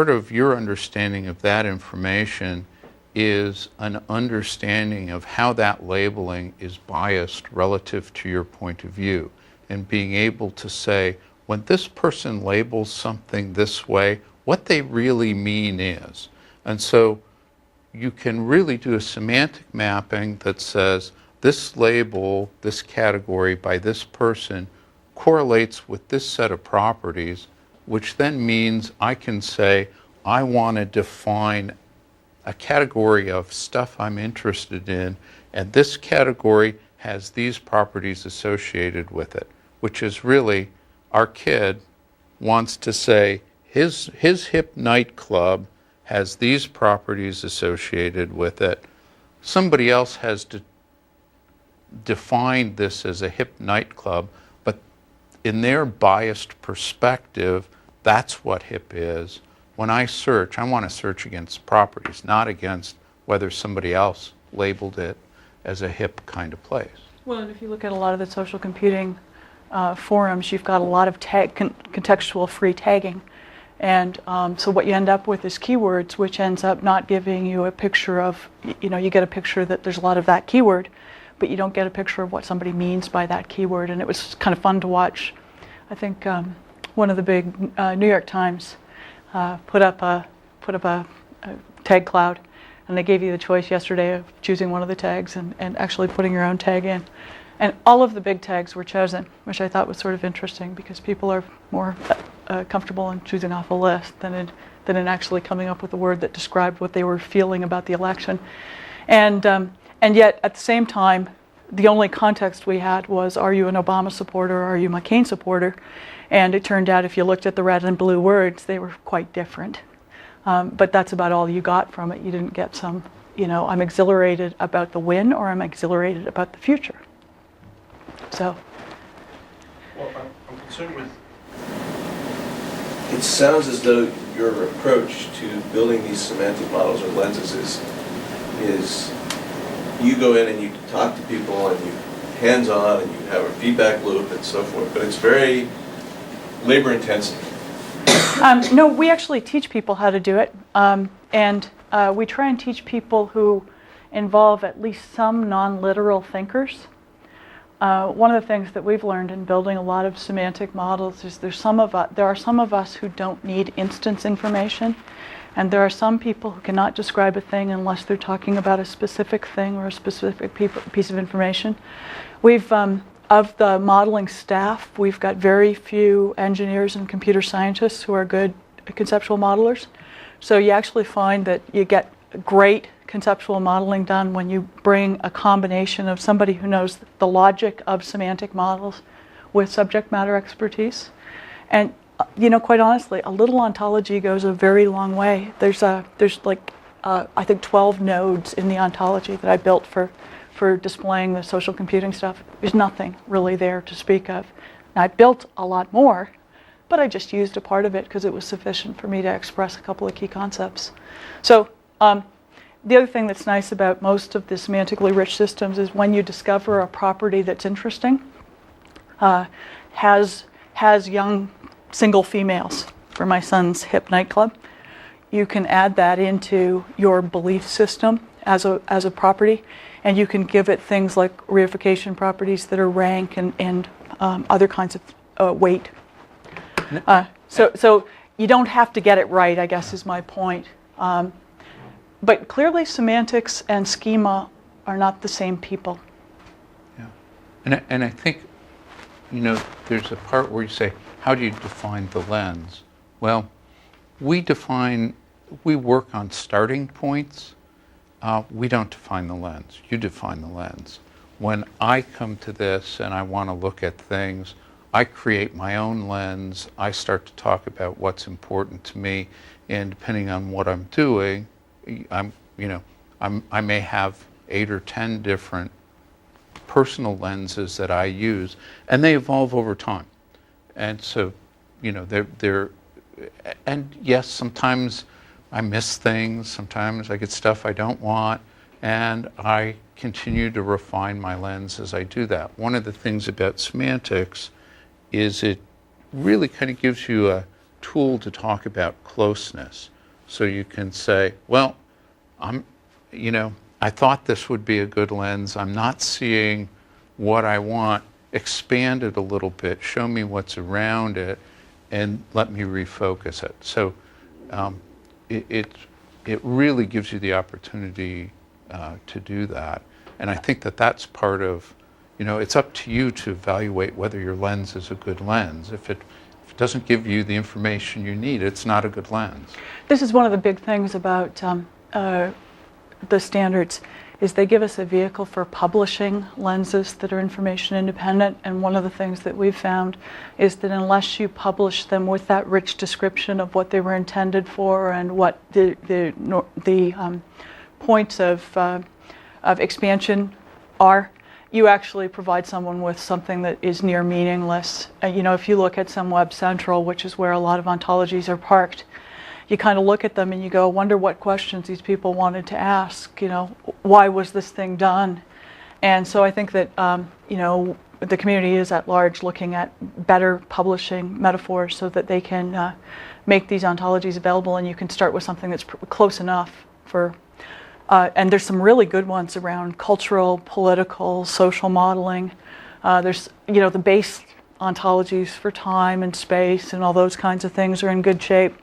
D: of your understanding of that information is an understanding of how that labeling is biased relative to your point of view, and being able to say, when this person labels something this way, what they really mean is. And so you can really do a semantic mapping that says, this label, this category by this person correlates with this set of properties, which then means I can say, I want to define a category of stuff I'm interested in, and this category has these properties associated with it, which is really, our kid wants to say, his hip nightclub has these properties associated with it. Somebody else has defined this as a hip nightclub, but in their biased perspective, that's what hip is. When I search, I want to search against properties, not against whether somebody else labeled it as a hip kind of place.
C: Well, and if you look at a lot of the social computing forums, you've got a lot of contextual free tagging. And so what you end up with is keywords, which ends up not giving you a picture of, you get a picture that there's a lot of that keyword, but you don't get a picture of what somebody means by that keyword. And it was kind of fun to watch. I think one of the big New York Times put up a tag cloud, and they gave you the choice yesterday of choosing one of the tags and actually putting your own tag in. And all of the big tags were chosen, which I thought was sort of interesting, because people are more comfortable in choosing off a list than in actually coming up with a word that described what they were feeling about the election. And yet, at the same time, the only context we had was, are you an Obama supporter or are you a McCain supporter? And it turned out if you looked at the red and blue words, they were quite different. But that's about all you got from it. You didn't get some, I'm exhilarated about the win or I'm exhilarated about the future. So.
E: Well, I'm concerned with, it sounds as though your approach to building these semantic models or lenses is you go in and you talk to people and you hands-on and you have a feedback loop and so forth, but it's very labor intensive.
C: No, we actually teach people how to do it, and we try and teach people who involve at least some non-literal thinkers. One of the things that we've learned in building a lot of semantic models is there are some of us who don't need instance information, and there are some people who cannot describe a thing unless they're talking about a specific thing or a specific piece of information. We've of the modeling staff, we've got very few engineers and computer scientists who are good conceptual modelers. So you actually find that you get great conceptual modeling done when you bring a combination of somebody who knows the logic of semantic models with subject matter expertise. And quite honestly, a little ontology goes a very long way. There's I think 12 nodes in the ontology that I built for displaying the social computing stuff. There's nothing really there to speak of. Now, I built a lot more, but I just used a part of it because it was sufficient for me to express a couple of key concepts. So the other thing that's nice about most of the semantically rich systems is when you discover a property that's interesting, has young single females, for my son's hip nightclub, you can add that into your belief system as a property, and you can give it things like reification properties that are rank and other kinds of weight. So you don't have to get it right, I guess is my point. But clearly semantics and schema are not the same people.
D: Yeah, and I think, there's a part where you say, how do you define the lens? Well, we work on starting points. We don't define the lens. You define the lens. When I come to this and I want to look at things, I create my own lens. I start to talk about what's important to me, and depending on what I'm doing, I may have 8 or 10 different personal lenses that I use, and they evolve over time. And so, and yes, sometimes I miss things, sometimes I get stuff I don't want, and I continue to refine my lens as I do that. One of the things about semantics is it really kind of gives you a tool to talk about closeness. So you can say, well, I thought this would be a good lens. I'm not seeing what I want. Expand it a little bit. Show me what's around it, and let me refocus it. So it really gives you the opportunity to do that. And I think that that's part of, it's up to you to evaluate whether your lens is a good lens. If it doesn't give you the information you need, it's not a good lens.
C: This is one of the big things about the standards, is they give us a vehicle for publishing lenses that are information independent. And one of the things that we've found is that unless you publish them with that rich description of what they were intended for and what the points of expansion are, you actually provide someone with something that is near meaningless. If you look at some Web Central, which is where a lot of ontologies are parked, you kind of look at them and you go, wonder what questions these people wanted to ask. Why was this thing done? And so I think that the community is at large looking at better publishing metaphors so that they can make these ontologies available, and you can start with something that's close enough for. And there's some really good ones around cultural, political, social modeling. There's the base ontologies for time and space and all those kinds of things are in good shape.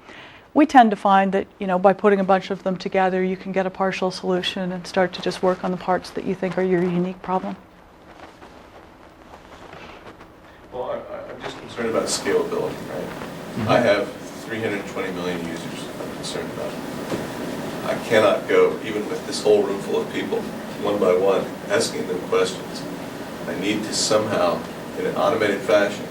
C: We tend to find that, by putting a bunch of them together, you can get a partial solution and start to just work on the parts that you think are your unique problem.
E: Well, I'm just concerned about scalability, right? Mm-hmm. I have 320 million users I'm concerned about. I cannot go, even with this whole room full of people, one by one, asking them questions. I need to somehow, in an automated fashion,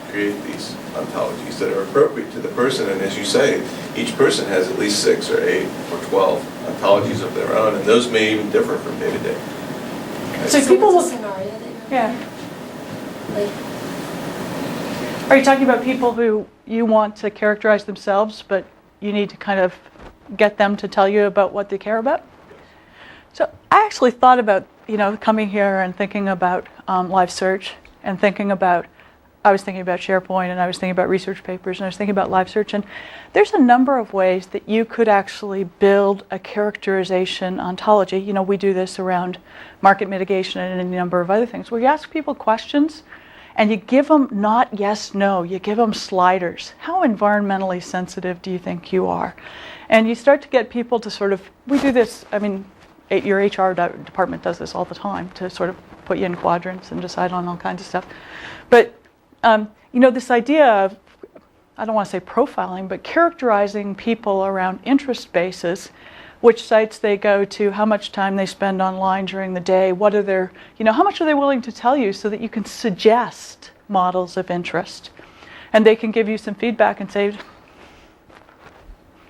E: create these ontologies that are appropriate to the person. And as you say, each person has at least 6 or 8 or 12 ontologies of their own, and those may even differ from day to day.
C: So people
G: what's the scenario that you're
C: Are you talking about people who you want to characterize themselves, but you need to kind of get them to tell you about what they care about? So I actually thought about, coming here and thinking about live search and I was thinking about SharePoint, and I was thinking about research papers, and I was thinking about live search. And there's a number of ways that you could actually build a characterization ontology. We do this around market mitigation and a number of other things, where you ask people questions, and you give them not yes, no, you give them sliders. How environmentally sensitive do you think you are? And you start to get people to we do this, your HR department does this all the time, to sort of put you in quadrants and decide on all kinds of stuff. But this idea of, I don't want to say profiling, but characterizing people around interest bases, which sites they go to, how much time they spend online during the day, what are their, how much are they willing to tell you, so that you can suggest models of interest. And they can give you some feedback and say,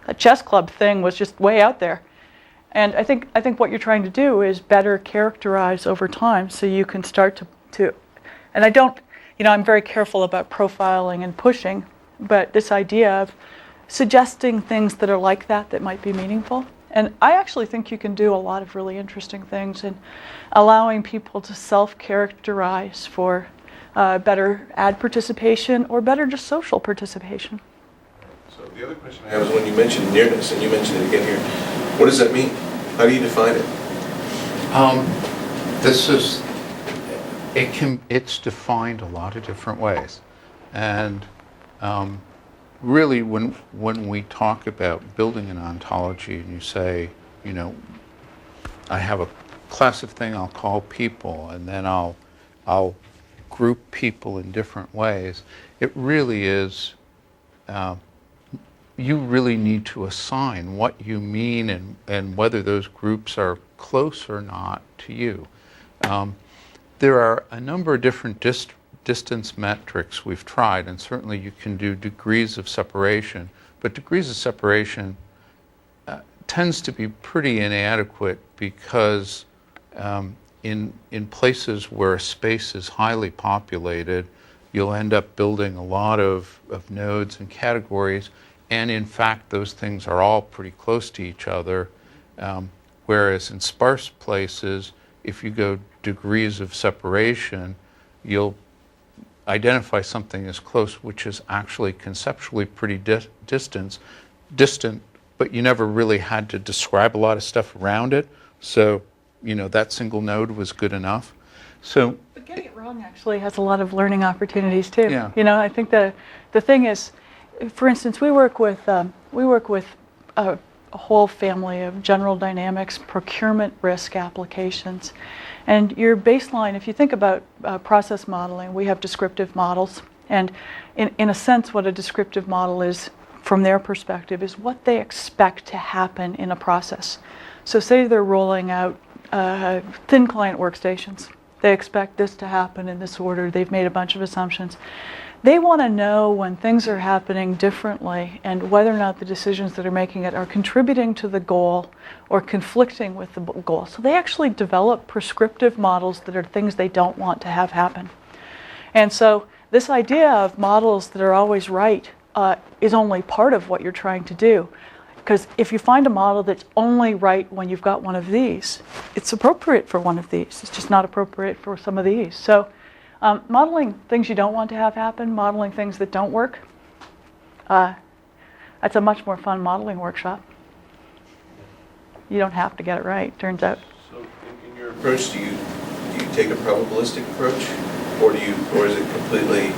C: that chess club thing was just way out there. And I think what you're trying to do is better characterize over time, so you can start to and I don't, I'm very careful about profiling and pushing, but this idea of suggesting things that are like that might be meaningful. And I actually think you can do a lot of really interesting things in allowing people to self-characterize for better ad participation or better just social participation.
E: So the other question I have is, when you mentioned nearness, and you mentioned it again here, what does that mean? How do you define it?
D: It's defined a lot of different ways. And really, when we talk about building an ontology, and you say, I have a class of thing I'll call people, and then I'll group people in different ways, it really is, you really need to assign what you mean and whether those groups are close or not to you. There are a number of different distance metrics we've tried, and certainly you can do degrees of separation, but degrees of separation tends to be pretty inadequate, because in places where a space is highly populated, you'll end up building a lot of nodes and categories, and in fact those things are all pretty close to each other. whereas in sparse places, if you go degrees of separation, you'll identify something as close, which is actually conceptually pretty distant, but you never really had to describe a lot of stuff around it. So, that single node was good enough. So,
C: But getting it wrong actually has a lot of learning opportunities too.
D: Yeah.
C: I think the thing is, for instance, we work with a whole family of general dynamics procurement risk applications, and your baseline. If you think about process modeling, we have descriptive models, and in a sense, what a descriptive model is from their perspective is what they expect to happen in a process. So, say they're rolling out thin client workstations. They expect this to happen in this order. They've made a bunch of assumptions. They want to know when things are happening differently and whether or not the decisions that are making it are contributing to the goal or conflicting with the goal. So they actually develop prescriptive models that are things they don't want to have happen. And so this idea of models that are always right is only part of what you're trying to do. Because if you find a model that's only right when you've got one of these, it's appropriate for one of these. It's just not appropriate for some of these. So modeling things you don't want to have happen, modeling things that don't work, that's a much more fun modeling workshop. You don't have to get it right, turns out.
E: So in your approach, do you take a probabilistic approach? Or is it completely,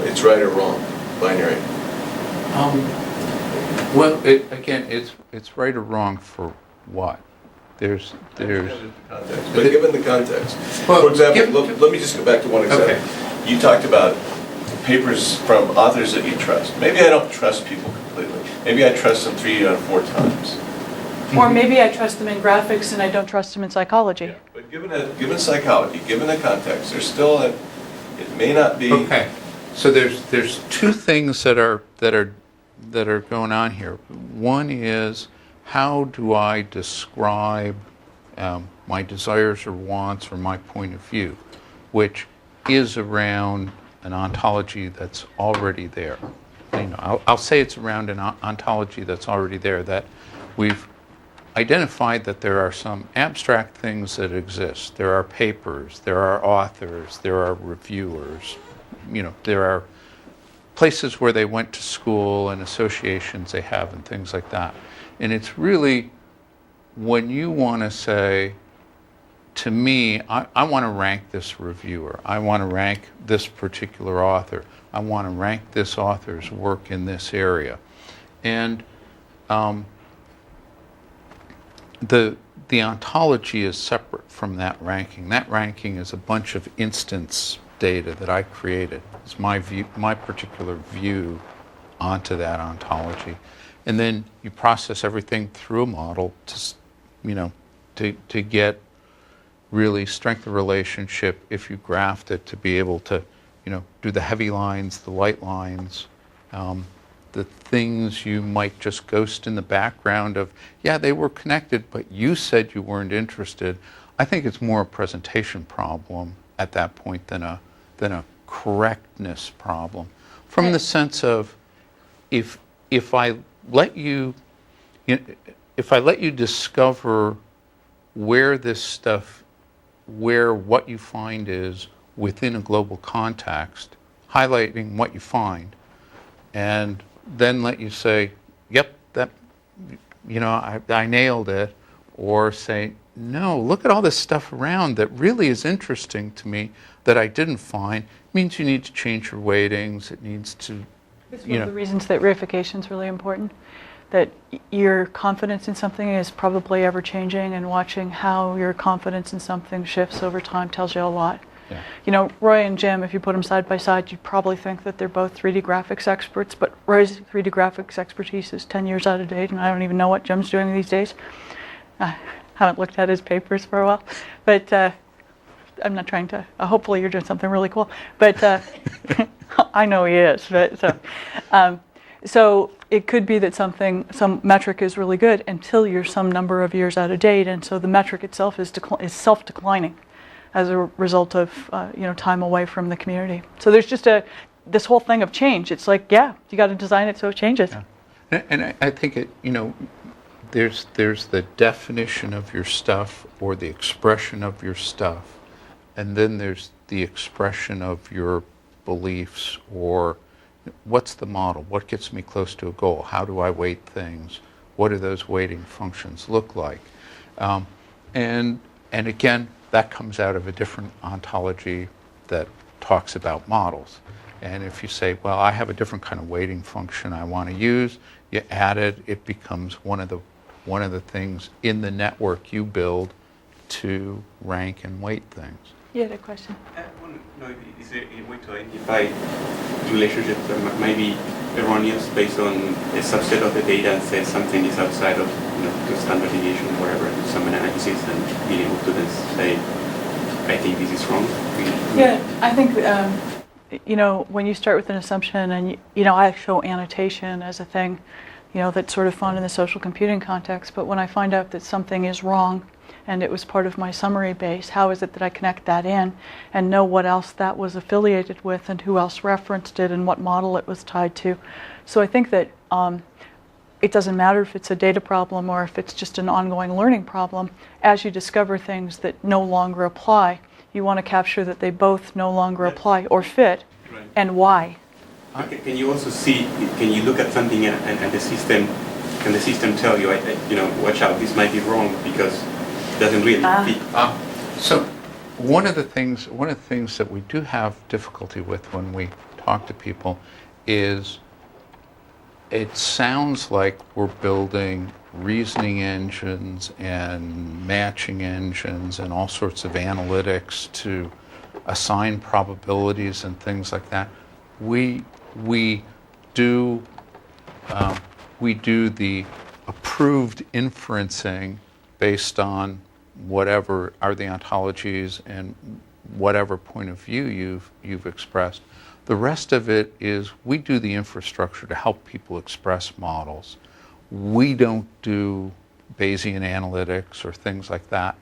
E: it's right or wrong, binary?
D: Well, it's right or wrong for what? There's.
E: But given the context,
D: Well,
E: for example, let me just go back to one example.
D: Okay.
E: You talked about papers from authors that you trust. Maybe I don't trust people completely. Maybe I trust them 3 out of 4 times.
C: Or maybe I trust them in graphics and I don't trust them in psychology.
E: But given psychology, given the context, there's still it may not be.
D: Okay, so there's 2 things that are going on here. One is, how do I describe my desires or wants or my point of view, which is around an ontology that's already there. I'll say it's around an ontology that's already there, that we've identified that there are some abstract things that exist. There are papers, there are authors, there are reviewers, there are places where they went to school and associations they have and things like that. And it's really, when you want to say, to me, I want to rank this reviewer, I want to rank this particular author, I want to rank this author's work in this area. And the ontology is separate from that ranking. That ranking is a bunch of instance data that I created. It's my view, my particular view onto that ontology. And then you process everything through a model to get really strength of relationship if you graphed it, to be able to do the heavy lines, the light lines, the things you might just ghost in the background of, yeah, they were connected, but you said you weren't interested. I think it's more a presentation problem at that point than a correctness problem. From the sense of, if I let you discover where this stuff, where what you find is within a global context, highlighting what you find, and then let you say, yep, that, I nailed it, or say, no, look at all this stuff around that really is interesting to me that I didn't find, means you need to change your weightings, it needs to,
C: It's one of the reasons that reification is really important, that your confidence in something is probably ever changing, and watching how your confidence in something shifts over time tells you a lot.
D: Yeah.
C: Roy and Jim, if you put them side by side, you'd probably think that they're both 3D graphics experts, but Roy's 3D graphics expertise is 10 years out of date, and I don't even know what Jim's doing these days. I haven't looked at his papers for a while, but I'm not trying to, hopefully you're doing something really cool, but I know he is, but so it could be that some metric is really good until you're some number of years out of date, and so the metric itself is self-declining as a result of time away from the community. So there's just this whole thing of change. It's like, yeah, you got to design it so it changes.
D: Yeah. And I think there's the definition of your stuff or the expression of your stuff, and then there's the expression of your beliefs, or what's the model? What gets me close to a goal? How do I weight things? What do those weighting functions look like? And again, that comes out of a different ontology that talks about models. And if you say, well, I have a different kind of weighting function I want to use, you add it, it becomes one of the things in the network you build to rank and weight things.
C: You had a question?
G: Is there a way to identify relationships that might be erroneous based on a subset of the data and say something is outside of the standard deviation or whatever, do some analysis and being able to then say, I think this is wrong?
C: Yeah, I think, when you start with an assumption and, I show annotation as a thing, that's sort of fun in the social computing context, but when I find out that something is wrong and it was part of my summary base, how is it that I connect that in and know what else that was affiliated with and who else referenced it and what model it was tied to? So I think that it doesn't matter if it's a data problem or if it's just an ongoing learning problem. As you discover things that no longer apply, you want to capture that they both no longer apply or fit,
G: right.
C: And why.
G: Can you also see, can you look at something and the system, can the system tell you, watch out, this might be wrong because it doesn't really fit?
D: So one of the things that we do have difficulty with when we talk to people is it sounds like we're building reasoning engines and matching engines and all sorts of analytics to assign probabilities and things like that. We do the approved inferencing based on whatever are the ontologies and whatever point of view you've expressed. The rest of it is we do the infrastructure to help people express models. We don't do Bayesian analytics or things like that.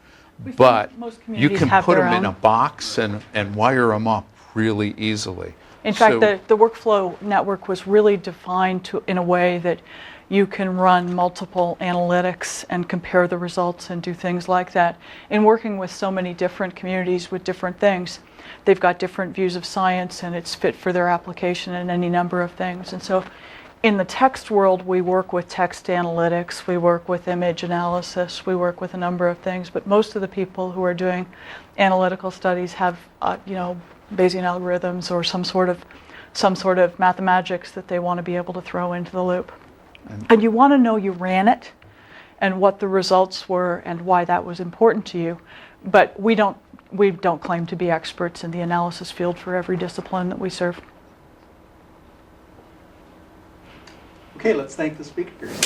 D: But you can put them in a box and wire them up really easily.
C: In fact, the workflow network was really defined in a way that you can run multiple analytics and compare the results and do things like that. In working with so many different communities with different things, they've got different views of science and it's fit for their application in any number of things. And so in the text world, we work with text analytics, we work with image analysis, we work with a number of things, but most of the people who are doing analytical studies have, Bayesian algorithms or some sort of mathematics that they want to be able to throw into the loop. And you want to know you ran it and what the results were and why that was important to you. But we don't claim to be experts in the analysis field for every discipline that we serve.
B: Okay, let's thank the speakers.